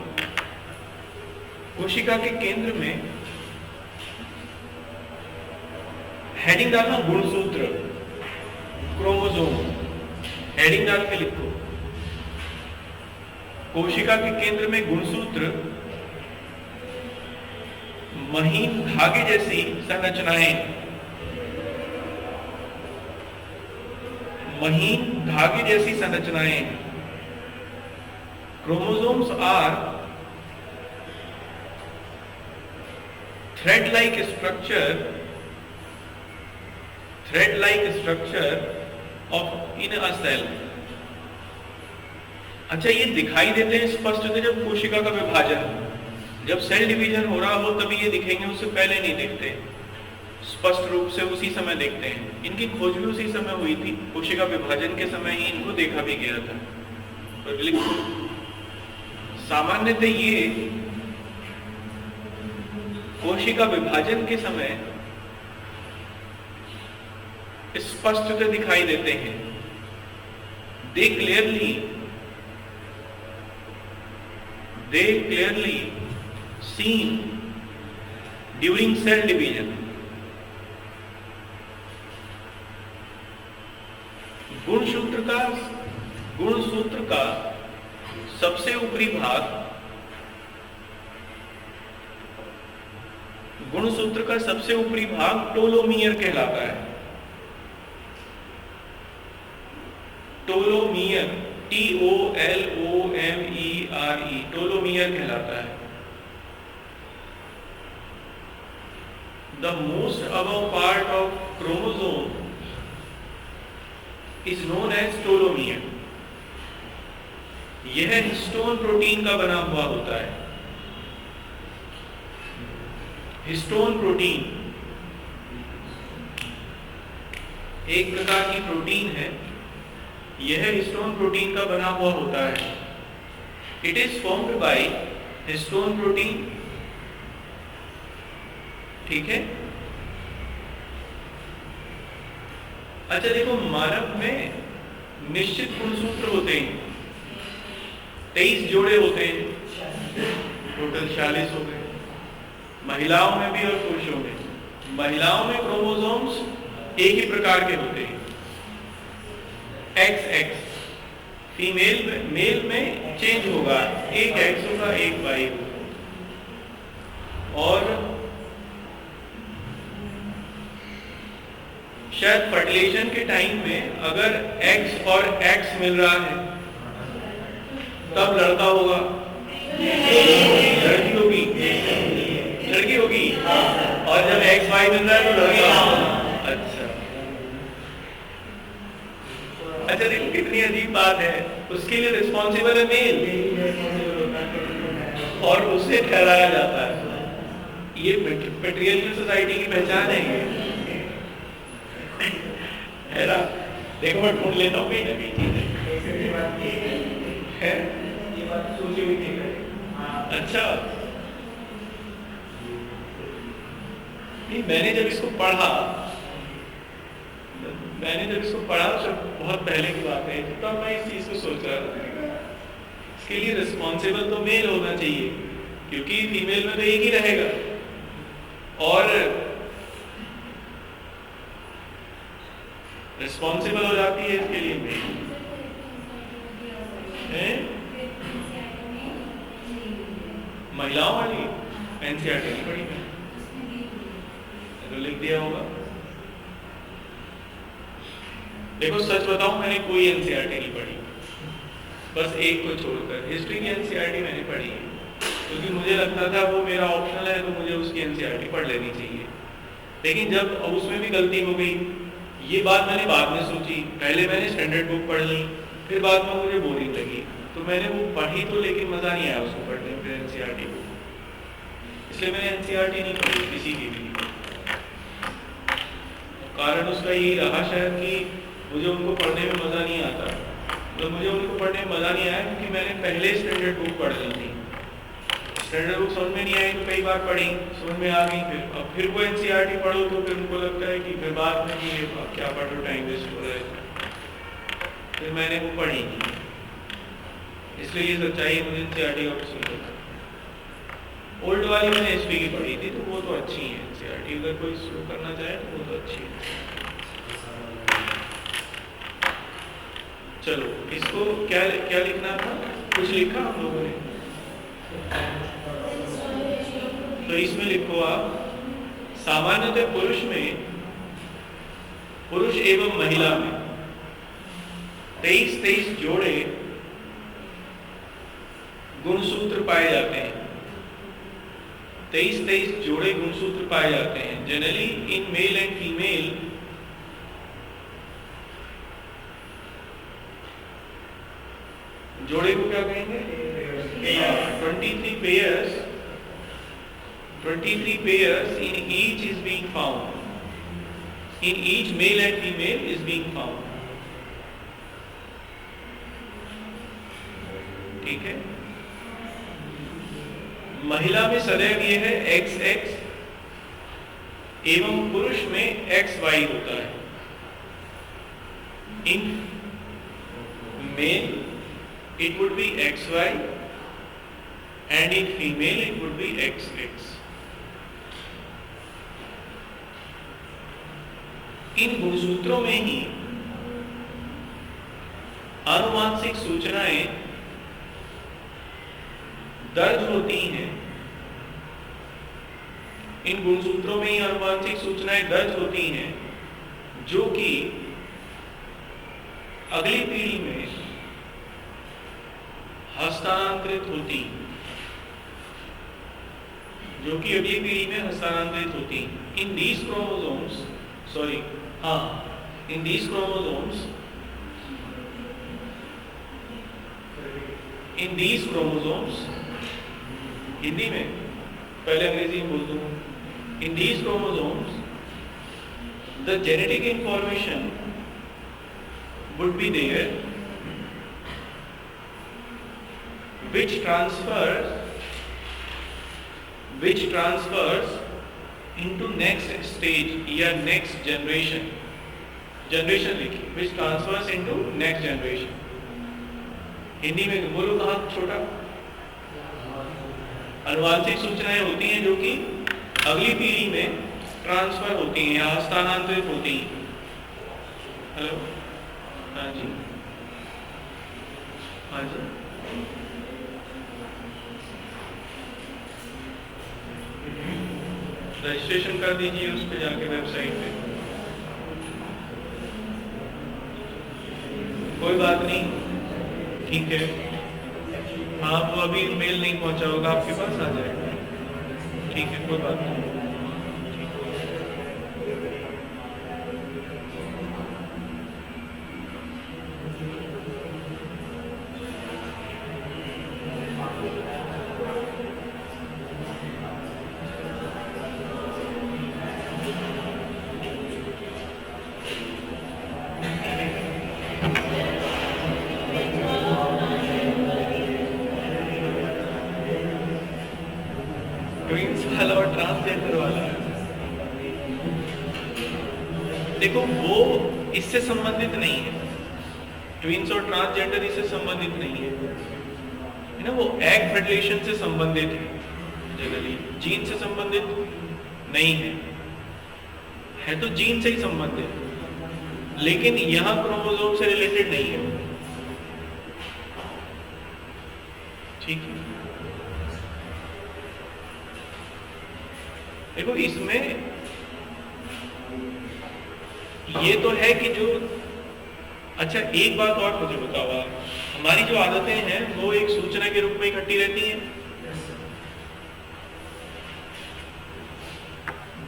कोशिका के केंद्र में हेडिंग डालना गुणसूत्र, क्रोमोसोम, हेडिंग डाल के लिखो। कोशिका के केंद्र में गुणसूत्र महीन धागे जैसी संरचनाएं, महीन धागे जैसी संरचनाएं। Chromosomes are thread-like structure of in a cell। अच्छा, ये दिखाई देते हैं स्पष्ट से जब कोशिका का विभाजन, जब सेल डिवीजन हो रहा हो तभी ये दिखेंगे, उससे पहले नहीं दिखते। स्पष्ट रूप से उसी समय देखते हैं। इनकी खोज भी उसी समय हुई थी, कोशिका विभाजन के समय ही इनको देखा भी गया था। तो सामान्यतः ये कोशिका विभाजन के समय स्पष्टता दिखाई देते हैं। They clearly seen during cell division. गुणसूत्र का सबसे ऊपरी भाग टोलोमियर कहलाता है। टोलोमियर, TOLOMERE, टोलोमियर कहलाता है। The most above part of chromosome is known as telomere. यह हिस्टोन प्रोटीन का बना हुआ होता है। हिस्टोन प्रोटीन एक प्रकार की प्रोटीन है। यह हिस्टोन प्रोटीन का बना हुआ होता है। It is formed by histone protein. ठीक है। अच्छा देखो, मानव में निश्चित गुणसूत्र होते हैं, 23 जोड़े होते हैं, टोटल 46 हो गए। महिलाओं में भी और पुरुषों में। महिलाओं में क्रोमोसोम्स एक ही प्रकार के होते हैं, XX। मेल में चेंज होगा, एक X होगा, एक Y होगा। और शायद फर्टिलाइजेशन के टाइम में अगर X और X मिल रहा है तब लड़का होगा, लड़की होगी। और जब XY मिल रहा है तो लड़का होगा। अच्छा देखो कितनी अजीब बात है। उसके लिए रिस्पॉन्सिबल है मेल और उसे ठहराया जाता है। ये पेट्रियार्कल सोसाइटी की पहचान है ना। देखो मैं ढूंढ लेता हूँ कहीं ना कहीं है। अच्छा नहीं, मैंने जब इसको पढ़ा तो बहुत पहले की बात है, तब मैं इस चीज को सोच रहा था इसके लिए रिस्पॉन्सिबल तो मेल होना चाहिए, क्योंकि फीमेल में तो एक ही रहेगा। और रिस्पॉन्सिबल हो जाती है इसके लिए मेल। महिलाओं वाली एनसीईआरटी नहीं पढ़ी मैं, तो लिख दिया होगा। देखो सच बताऊं, मैंने कोई एनसीईआरटी नहीं पढ़ी, बस एक को छोड़कर। हिस्ट्री की एनसीईआरटी मैंने पढ़ी है, क्योंकि मुझे लगता था वो मेरा ऑप्शनल है तो मुझे उसकी एनसीईआरटी पढ़ लेनी चाहिए। लेकिन जब उसमें भी गलती हो गई, ये बात मैंने बाद में सोची। पहले मैंने स्टैंडर्ड बुक पढ़ ली, फिर बाद में मुझे बोरिंग लगी, तो मैंने वो पढ़ी तो, लेकिन मज़ा नहीं आया उसको पढ़ने में, फिर एनसीईआरटी को। इसलिए मैंने एनसीईआरटी नहीं पढ़ी किसी की भी। कारण उसका यही रहा शायद कि मुझे उनको पढ़ने में मज़ा नहीं आता। तो मुझे उनको पढ़ने में मज़ा नहीं आया क्योंकि मैंने पहले स्टैंडर्ड बुक पढ़ ली थी। स्टैंडर्ड बुक समझ में नहीं आई तो कई बार पढ़ी, समझ में आ गई। फिर वो एनसीईआरटी पढ़ो तो फिर उनको लगता है कि फिर बाद में कि क्या पढ़ो, टाइम वेस्ट हो रहा है। फिर मैंने वो पढ़ी नहीं, इसलिए ये सच्चाई मुझे एनसीईआरटी का पसंद होता है। ओल्ड वाली मैंने एचपी की पढ़ी थी, तो वो तो अच्छी है एनसीईआरटी। अगर कोई शुरू करना चाहे तो वो तो अच्छी है। चलो इसको क्या लिखना था, कुछ लिखा हम लोगों ने, तो इसमें लिखो आप, सामान्यतः पुरुष एवं महिला में 23 जोड़े गुणसूत्र पाए जाते हैं। 23 जोड़े गुणसूत्र पाए जाते हैं। Generally in male and female जोड़े को क्या कहेंगे? 23 pairs in each is being found. In each male and female is being found. ठीक है। महिला में सदैव ये है XX एवं पुरुष में XY होता है। In male it would be XY and in female it would be XX. इन गुणसूत्रों में ही आनुवांशिक सूचनाएं दर्ज होती हैं। इन गुणसूत्रों में ही आनुवांशिक सूचनाएं दर्ज होती हैं जो कि अगली पीढ़ी में हस्तांतरित होती, जो कि अगली पीढ़ी में हस्तांतरित होती। In these chromosomes in these chromosomes, Hindi में पहले अंग्रेजी में बोल दूं, in these chromosomes the genetic information would be there which transfers into next stage या next generation लिखी, which transfers into next generation। Hindi में बोलो कहाँ छोटा? आनुवांशिक सूचनाएं होती हैं जो कि अगली पीढ़ी में ट्रांसफर होती हैं या हस्तांतरित होती हैं। हेलो, हाँ जी, हाँ जी। रजिस्ट्रेशन कर दीजिए उस पे जाके वेबसाइट पे। कोई बात नहीं, ठीक है। हाँ, वो अभी मेल नहीं पहुंचा होगा, आपके पास आ जाएगा। ठीक है, कोई बात नहीं। देखो, वो इससे संबंधित नहीं है। ट्विंस और ट्रांसजेंडर इससे संबंधित नहीं है ना, वो एग फेडरेशन से संबंधित है, जनरली जीन से संबंधित नहीं है तो जीन से ही संबंधित, लेकिन यहाँ क्रोमोसोम से रिलेटेड नहीं है। ठीक है, देखो इसमें ये तो है कि जो, अच्छा एक बात और मुझे बताओ, हमारी जो आदतें हैं वो एक सूचना के रूप में इकट्ठी रहती हैं।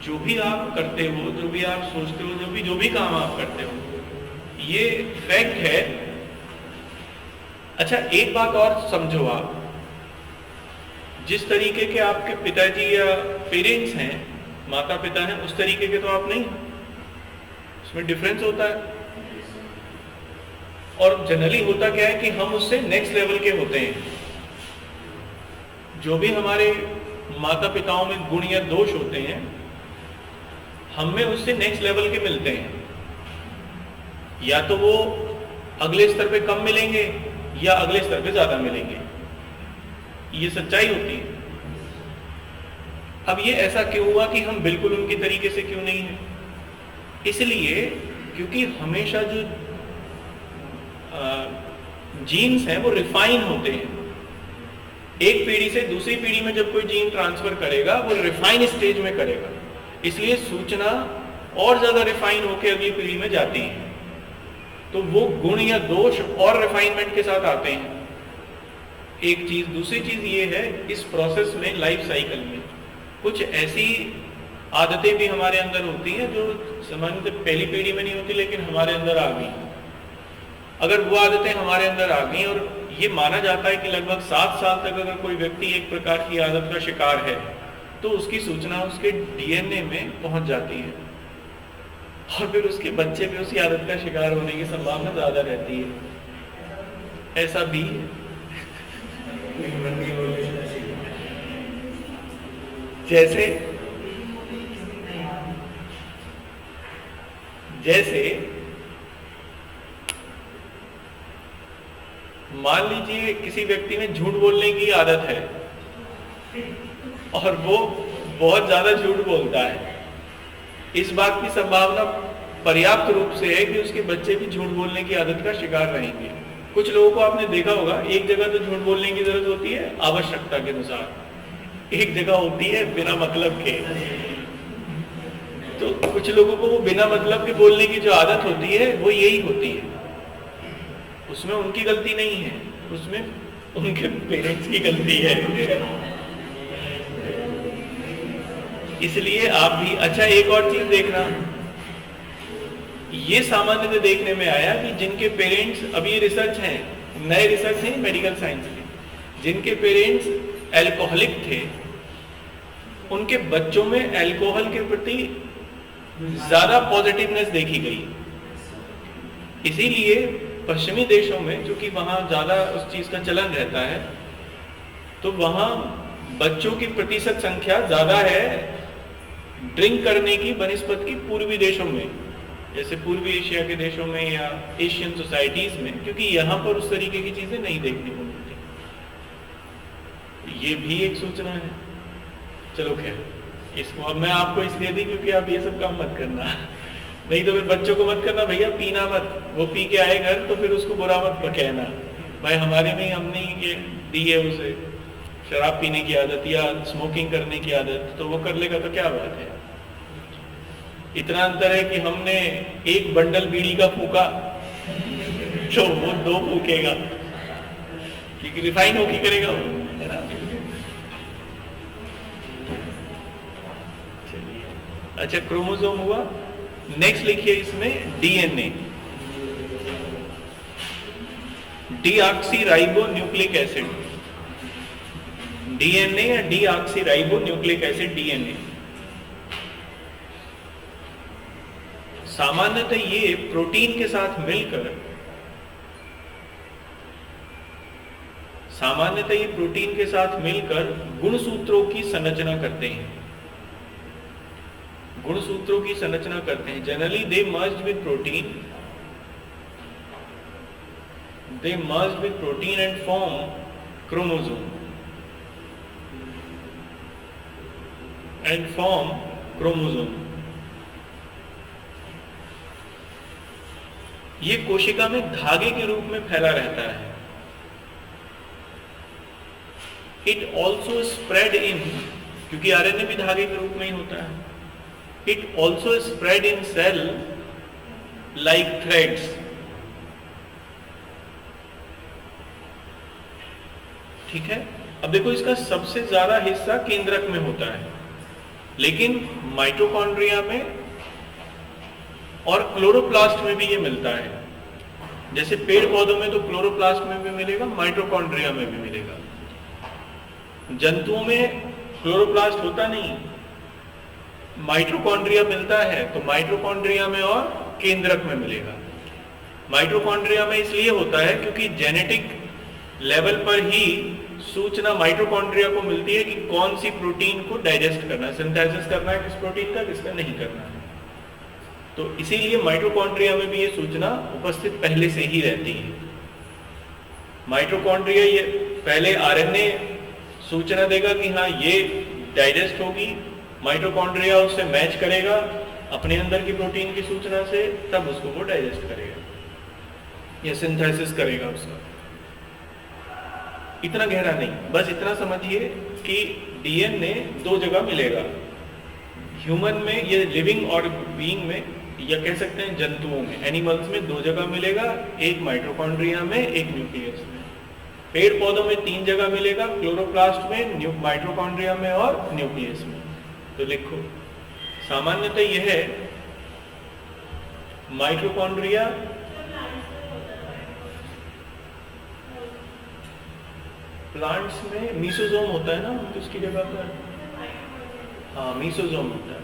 जो भी आप करते हो, जो भी आप सोचते हो, जो भी काम आप करते हो, ये फैक्ट है। अच्छा एक बात और समझो, आप जिस तरीके के आपके पिताजी या पेरेंट्स हैं, माता पिता हैं, उस तरीके के तो आप नहीं, उसमें डिफरेंस होता है। और जनरली होता क्या है कि हम उससे नेक्स्ट लेवल के होते हैं। जो भी हमारे माता पिताओं में गुण या दोष होते हैं, हम में उससे नेक्स्ट लेवल के मिलते हैं। या तो वो अगले स्तर पे कम मिलेंगे या अगले स्तर पे ज्यादा मिलेंगे, ये सच्चाई होती है। अब ये ऐसा क्यों हुआ कि हम बिल्कुल उनके तरीके से क्यों नहीं है? इसलिए क्योंकि हमेशा जो जीन्स हैं वो रिफाइन होते हैं। एक पीढ़ी से दूसरी पीढ़ी में जब कोई जीन ट्रांसफर करेगा वो रिफाइन स्टेज में करेगा, इसलिए सूचना और ज्यादा रिफाइन होकर अगली पीढ़ी में जाती है। तो वो गुण या दोष और रिफाइनमेंट के साथ आते हैं। एक चीज, दूसरी चीज ये है, इस प्रोसेस में, लाइफ साइकिल में कुछ ऐसी आदतें भी हमारे अंदर होती हैं जो सामान्यतः पहली पीढ़ी में नहीं होती, लेकिन हमारे अंदर आ गई। अगर वो आदतें हमारे अंदर आ गई, और ये माना जाता है कि लगभग 7 साल तक अगर कोई व्यक्ति एक प्रकार की आदत का शिकार है तो उसकी सूचना उसके डीएनए में पहुंच जाती है, और फिर उसके बच्चे भी उसी आदत का शिकार होने की संभावना ज्यादा रहती है। ऐसा भी है। जैसे जैसे मान लीजिए किसी व्यक्ति में झूठ बोलने की आदत है और वो बहुत ज्यादा झूठ बोलता है, इस बात की संभावना पर्याप्त रूप से है कि उसके बच्चे भी झूठ बोलने की आदत का शिकार रहेंगे। कुछ लोगों को आपने देखा होगा, एक जगह तो झूठ बोलने की जरूरत होती है आवश्यकता के अनुसार, एक जगह होती है बिना मतलब के। तो कुछ लोगों को वो बिना मतलब के बोलने की जो आदत होती है वो यही होती है, उसमें उनकी गलती नहीं है, उसमें उनके पेरेंट्स की गलती है। इसलिए आप भी अच्छा एक और चीज देखना, ये सामान्य देखने में आया कि जिनके पेरेंट्स, अभी रिसर्च है, नए रिसर्च है मेडिकल साइंस में, जिनके पेरेंट्स अल्कोहलिक थे उनके बच्चों में अल्कोहल के प्रति ज्यादा पॉजिटिवनेस देखी गई। इसीलिए पश्चिमी देशों में, चूंकि वहां ज्यादा उस चीज का चलन रहता है, तो वहां बच्चों की प्रतिशत संख्या ज्यादा है ड्रिंक करने की बनिस्बत की पूर्वी देशों में, जैसे पूर्वी एशिया के देशों में या एशियन सोसाइटीज में, क्योंकि यहाँ पर उस तरीके की चीजें नहीं देखने को मिलती। ये भी एक सूचना है। चलो खैर, इसको अब मैं आपको इसलिए दी क्योंकि आप ये सब काम मत करना, नहीं तो फिर बच्चों को मत करना भैया पीना मत, वो पी के आए घर तो फिर उसको बुरा मत कहना, भाई हमारे में हमने ये दी है उसे शराब पीने की आदत या स्मोकिंग करने की आदत, तो वो कर लेगा तो क्या बात है। इतना अंतर है कि हमने एक बंडल बीड़ी का फूका तो वो 2 फूकेगा, क्योंकि रिफाइन होके करेगा वो, है ना। चलिए, अच्छा क्रोमोसोम हुआ। नेक्स्ट लिखिए इसमें DNA, deoxyribo nucleic acid, DNA या डीऑक्सीराइबो न्यूक्लिक एसिड डीएनए। सामान्यतः ये प्रोटीन के साथ मिलकर, सामान्यतः ये प्रोटीन के साथ मिलकर गुणसूत्रों की संरचना करते हैं, गुणसूत्रों की संरचना करते हैं। Generally they merge with protein, they merge with protein and form chromosome ये कोशिका में धागे के रूप में फैला रहता है। इट ऑल्सो स्प्रेड इन, क्योंकि आरएनए भी धागे के रूप में ही होता है, it also spread in cell like threads. ठीक है, अब देखो इसका सबसे ज्यादा हिस्सा केंद्रक में होता है, लेकिन माइटोकॉन्ड्रिया में और क्लोरोप्लास्ट में भी ये मिलता है। जैसे पेड़ पौधों में तो क्लोरोप्लास्ट में भी मिलेगा, माइटोकॉन्ड्रिया में भी मिलेगा। जंतुओं में क्लोरोप्लास्ट होता नहीं, माइटोकॉन्ड्रिया मिलता है, तो माइटोकॉन्ड्रिया में और केंद्रक में मिलेगा। माइटोकॉन्ड्रिया में इसलिए होता है क्योंकि जेनेटिक लेवल पर ही सूचना माइटोकॉन्ड्रिया को मिलती है कि कौन सी प्रोटीन को डाइजेस्ट करना है, सिंथेसिस करना है किस प्रोटीन का, किसका नहीं करना है। तो इसीलिए माइटोकॉन्ड्रिया में भी ये सूचना उपस्थित पहले से ही रहती है। माइटोकॉन्ड्रिया ये पहले आरएनए सूचना देगा कि हाँ ये डाइजेस्ट होगी, माइटोकॉन्ड्रिया उससे मैच करेगा अपने अंदर की प्रोटीन की सूचना से, तब उसको वो डाइजेस्ट करेगा या सिंथेसिस करेगा उसका। इतना गहरा नहीं, बस इतना समझिए कि डीएनए 2 जगह मिलेगा, ह्यूमन में, ये लिविंग और बीइंग में, या कह सकते हैं जंतुओं में, एनिमल्स में 2 जगह मिलेगा, एक माइटोकॉन्ड्रिया में, एक न्यूक्लियस में। पेड़ पौधों में 3 जगह मिलेगा, क्लोरोप्लास्ट में, माइटोकॉन्ड्रिया में और न्यूक्लियस में। तो लिखो, सामान्यतः यह है माइटोकॉन्ड्रिया, प्लांट्स में मीसोजोम होता है ना, तो उसकी जगह पर हाँ मीसोजोम होता है।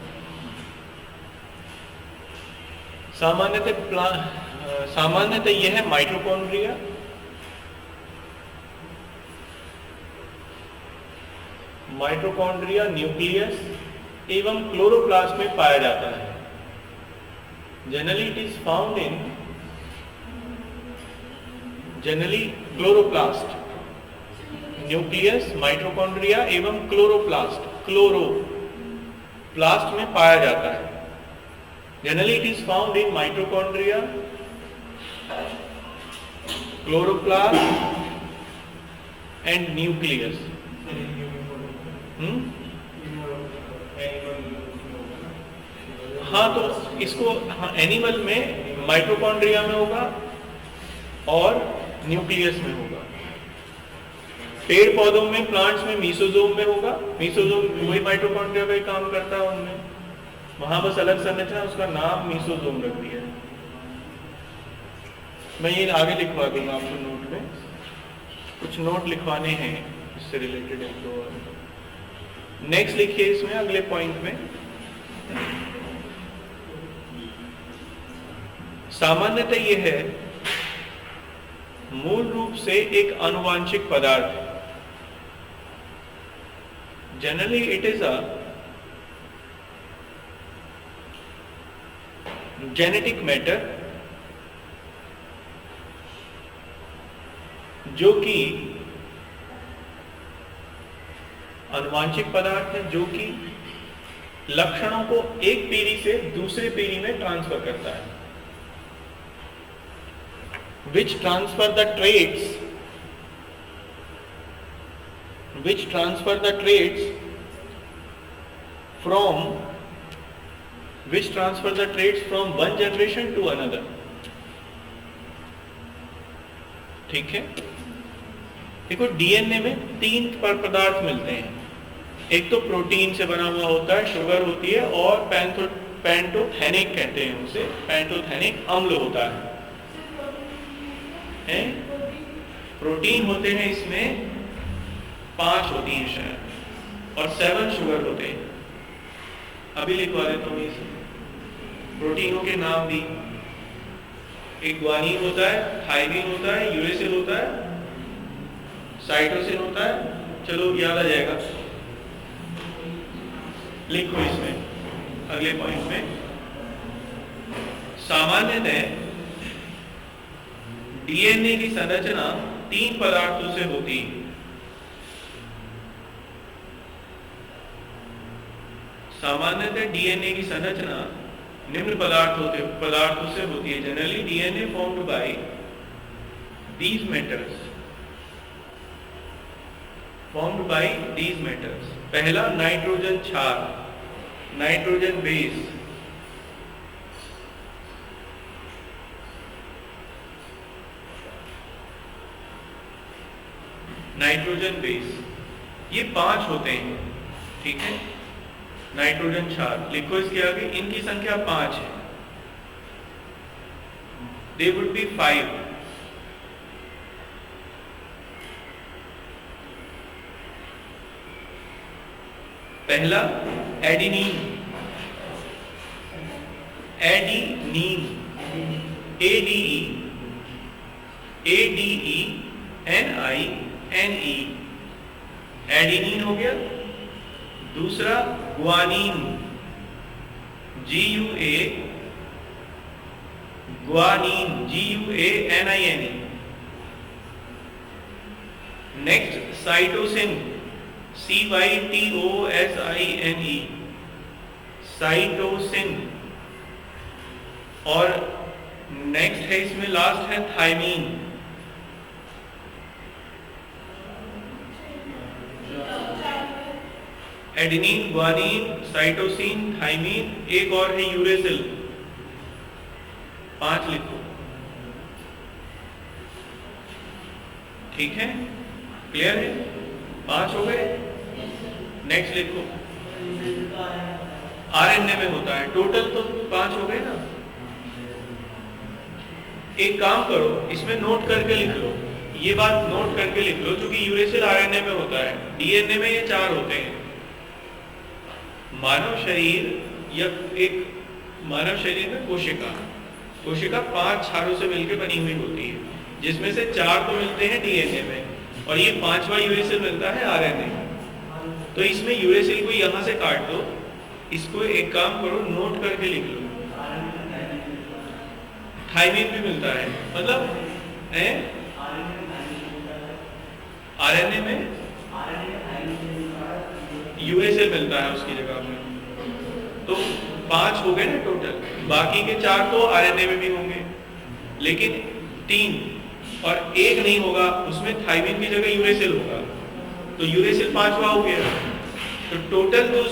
सामान्यतः यह है माइटोकॉन्ड्रिया, न्यूक्लियस एवं क्लोरोप्लास्ट में पाया जाता है। Generally it is found in generally chloroplast, nucleus, mitochondria एवं क्लोरोप्लास्ट, क्लोरोप्लास्ट में पाया जाता है। Generally it is found in mitochondria, chloroplast and nucleus. हाँ, तो इसको एनिमल में माइटोकॉन्ड्रिया में होगा और न्यूक्लियस में होगा। पेड़ पौधों में, प्लांट्स में मीसोजोम में होगा। मीसोजोम वही माइटोकॉन्ड्रिया का ही काम करता है उनमें, वहां बस अलग संरचना, उसका नाम मीसोजोम रख दिया है। मैं ये आगे लिखवा दूंगा आपको नोट में, कुछ नोट लिखवाने हैं इससे रिलेटेड एक दो। नेक्स्ट लिखिए इसमें अगले पॉइंट में, सामान्यतः ये है मूल रूप से एक आनुवांशिक पदार्थ। Generally it is a genetic matter जो कि आनुवांशिक पदार्थ है, जो कि लक्षणों को एक पीढ़ी से दूसरी पीढ़ी में ट्रांसफर करता है, which transfer the traits from one generation to another। ठीक है, देखो डीएनए में तीन पदार्थ मिलते हैं। एक तो प्रोटीन से बना हुआ होता है, शुगर होती है, और पैंटोथेनिक कहते हैं उसे, पैंटोथेनिक अम्ल होता है। प्रोटीन होते हैं इसमें 5 होती हैं शायद, और 7 शुगर होते हैं। अभी लिखवा देता हूँ इसे, प्रोटीनों के नाम भी। एक ग्वानिन होता है, थायमिन होता है, यूरेसिल होता है, साइटोसिन होता है। चलो याद आ जाएगा, लिखो इसमें अगले पॉइंट में। सामान्यतः डीएनए की संरचना 3 पदार्थों से होती है। सामान्यतः डीएनए की संरचना निम्न पदार्थों से होती है। Generally DNA formed by these metals। पहला नाइट्रोजन क्षार, नाइट्रोजन बेस, ये 5 होते हैं। ठीक है, नाइट्रोजन क्षार लिखो इसके आगे, इनकी संख्या 5 है। They would be 5। पहला एडिनीन, ADENINE, एडिनीन हो गया। दूसरा guanine, GUANINE। Next cytosine, CYTOSINE, cytosine. और नेक्स्ट है इसमें, लास्ट है thymine. Adenine, guanine, cytosine, thymine, एक और है यूरेसिल। 5 लिखो। ठीक है, क्लियर है? 5 हो गए। नेक्स्ट लिखो, आरएनए में होता है। टोटल तो 5 हो गए ना। एक काम करो, इसमें नोट करके लिख लो, ये बात नोट करके लिख लो, क्योंकि यूरेसिल आरएनए में होता है, डीएनए में ये 4 होते हैं। मानव शरीर या एक मानव शरीर में कोशिका 5 क्षारों से मिलकर बनी हुई होती है, जिसमें से 4 तो मिलते हैं डीएनए में, और ये 5वां यूरेसिल मिलता है आरएनए। तो इसमें यूरेसिल को यहां से काट दो, इसको एक काम करो, नोट करके लिख लो। थाइमिन भी मिलता है, मतलब आरएनए में यूरेसिल मिलता है उसकी जगह में। तो 5 हो गए ना टोटल, बाकी के 4 तो आरएनए में भी होंगे, लेकिन 3 और 1 नहीं होगा, उसमें थाइमिन की जगह यूरेसिल होगा, तो यूरेसिल 5वां हो गया। तो टोटल जो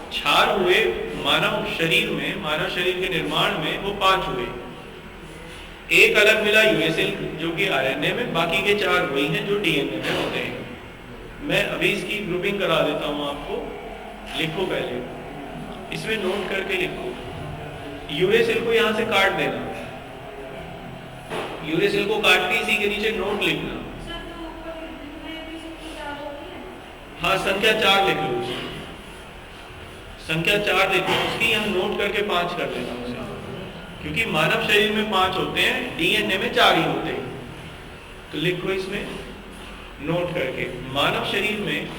क्षार हुए मानव शरीर में, मानव शरीर के निर्माण में, वो 5 हुए। एक अलग मिला यूरेसिल जो कि आरएनए में, बाकी के 4 वही हैं जो डीएनए में होते हैं। मैं अभी इसकी ग्रुपिंग करा देता हूं आपको, लिखो पहले, इसमें नोट करके लिखो। यूरेसिल को यहां से काट देना, यूरेसिल को काट के इसी के नीचे नोट लिखना। हाँ, संख्या 4 लिख लो, संख्या 4 लिख लो उसकी, यहां नोट करके 5 कर देना उसे, क्योंकि मानव शरीर में 5 होते हैं, डीएनए में 4 ही होते हैं। तो लिखो इसमें नोट करके, मानव शरीर में,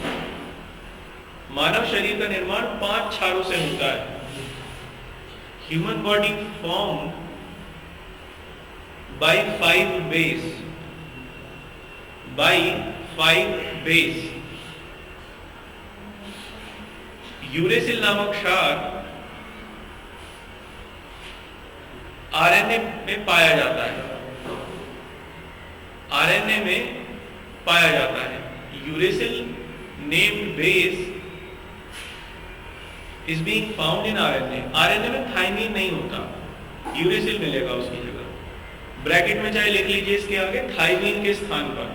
मानव शरीर का निर्माण 5 क्षारों से होता है। Human body form by 5 base, by 5 base. Uracil नामक क्षार आरएनए में पाया जाता है, आरएनए में पाया जाता है। Uracil named base is being found in RNA. RNA में थाइमिन नहीं होता, यूरेसिल मिलेगा उसकी जगह। ब्रैकेट में चाहे लिख लीजिए इसके आगे, थाइमिन के स्थान पर,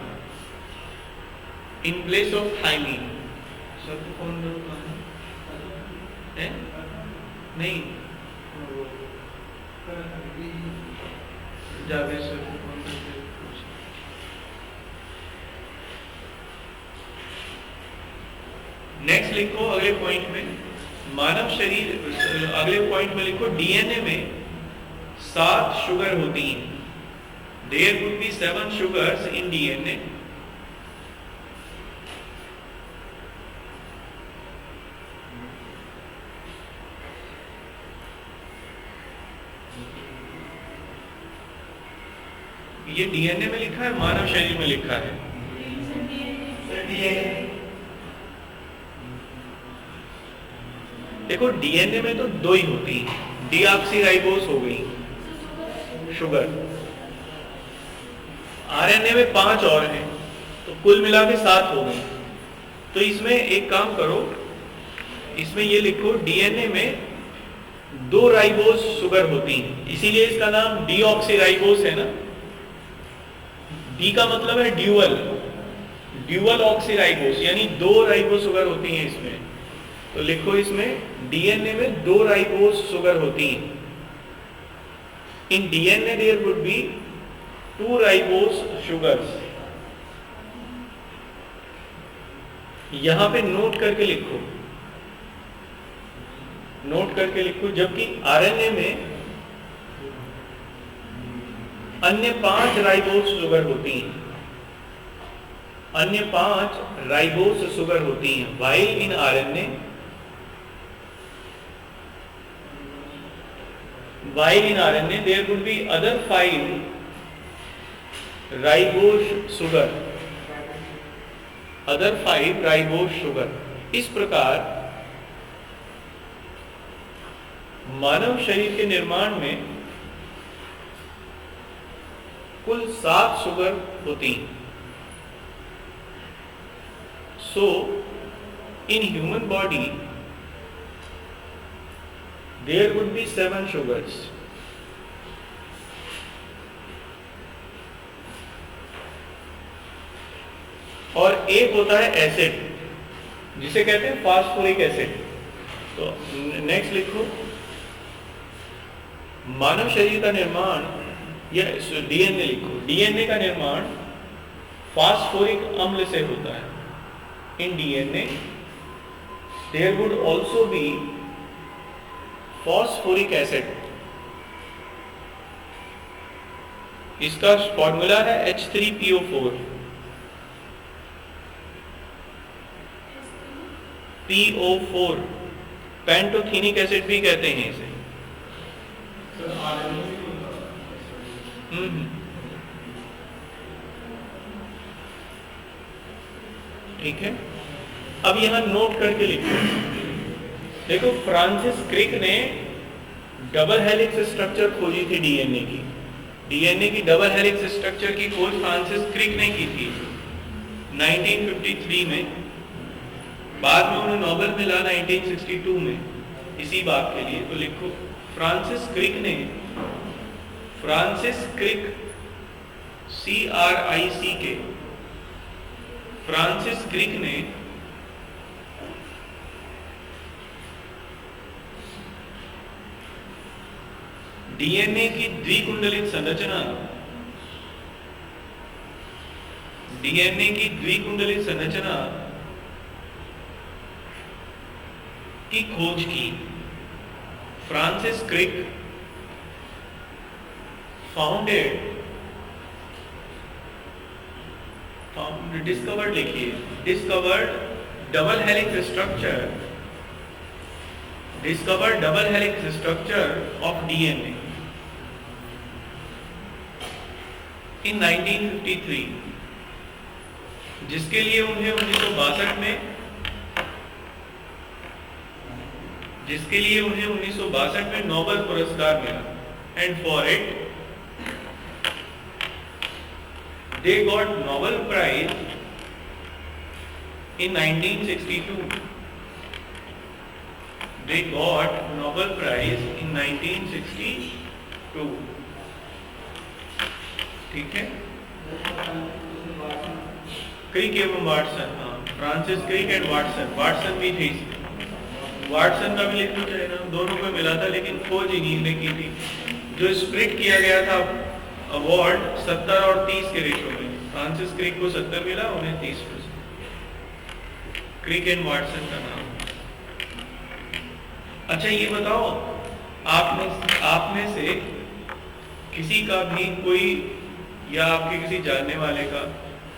इन प्लेस ऑफ थाइमिन। सब कौन है? नहीं, जावेद सर। नेक्स्ट लिखो अगले पॉइंट में, मानव शरीर, अगले पॉइंट में लिखो डीएनए में 7 शुगर होती हैं। There would be 7 sugars in DNA. ये डीएनए में लिखा है, मानव शरीर में लिखा है। देखो डीएनए में तो 2 ही होती हैं, डीऑक्सीराइबोस हो गई शुगर, आरएनए में 5 और हैं, तो कुल मिला के 7 हो गई। तो इसमें एक काम करो, इसमें ये लिखो डीएनए में 2 राइबोस शुगर होती हैं, इसीलिए इसका नाम डीऑक्सीराइबोस है ना। डी का मतलब है ड्यूअल, ड्यूअल ऑक्सीराइबोस, यानी 2 राइबोस शुगर होती हैं इसमें। तो लिखो इसमें डीएनए में 2 राइबोस शुगर होती हैं। In DNA there would be 2 ribose sugars. यहां पे नोट करके लिखो, नोट करके लिखो, जबकि आरएनए में अन्य 5 राइबोस शुगर होती हैं, अन्य 5 राइबोस शुगर होती हैं। While in RNA, while in RNA there would be other 5 ribose sugar, other 5 ribose sugar. इस प्रकार मानव शरीर के निर्माण में कुल 7 शुगर होती हैं। So in human body there would be 7 sugars. और एक होता है एसिड, जिसे कहते हैं फास्फोरिक एसिड। तो नेक्स्ट लिखो, मानव शरीर का निर्माण, या डीएनए लिखो, डीएनए का निर्माण फास्फोरिक अम्ल से होता है। In DNA there would also be phosphoric acid. इसका फॉर्मूला है H3PO4, PO4, पेंटोथेनिक एसिड भी कहते हैं इसे। हम्म, ठीक है। अब यहां नोट करके लिखो, देखो फ्रांसिस क्रिक ने डबल हेलिक्स स्ट्रक्चर खोजी थी डीएनए की। डीएनए की डबल हेलिक्स स्ट्रक्चर की खोज फ्रांसिस क्रिक ने की थी 1953 में। बाद में उन्हें नोबेल मिला 1962 में इसी बात के लिए। तो लिखो फ्रांसिस क्रिक ने, Francis Crick CRIC, Francis Crick ने डीएनए की द्विकुंडलित संरचना, डीएनए की द्विकुंडलित संरचना की खोज की। फ्रांसिस क्रिक डिस्कवर्ड, लिखिए discovered double helix structure, discovered double helix structure of DNA in 1953, जिसके लिए उन्हें 1962 में, जिसके लिए उन्हें 1962 में नोबेल पुरस्कार मिला। And for it they got Nobel Prize in 1962. They got Nobel Prize in 1962. ठीक है। क्रिक एवं वाटसन, हाँ Francis Crick and Watson, Watson भी थे इसमें। वाटसन का भी लिखना चाहिए ना, दोनों को मिला था लेकिन खोज इन्हीं ने की थी। जो स्प्लिट किया गया था अवार्ड 70 और 30 के रेशो में, फ्रांसिस क्रिक को 70 मिला, उन्हें 30%। क्रिक एंड वाटसन का नाम। अच्छा ये बताओ, आप में से किसी का भी कोई, या आपके किसी जानने वाले का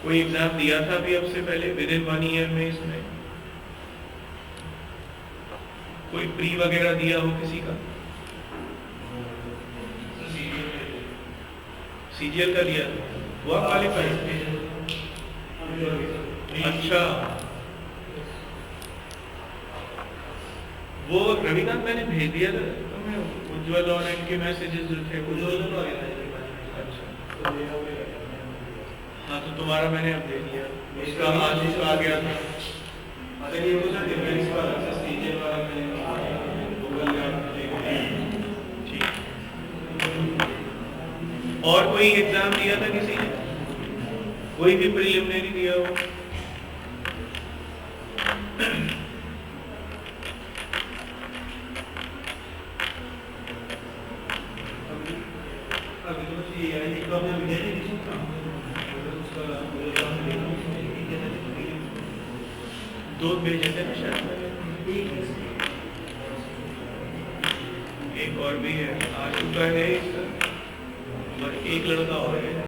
कोई एग्जाम दिया था अभी अब से पहले विद इन 1 ईयर में? इसमें कोई प्री वगैरह दिया हो किसी का? सीजीएल का दिया हुआ क्वालिफाई? अच्छा, वो रविकांत मैंने भेज दिया था तुम्हें, उज्जवल और इनके मैसेजेस जो थे। अच्छा हाँ, तो तुम्हारा मैंने अब दे दिया, उसका आज आ गया था। और कोई एग्जाम दिया था किसी ने? कोई भी प्रीलिमिनरी दिया हो? दो भेजे थे ना शायद, एक और भी है, आ चुका है, एक लड़का और है।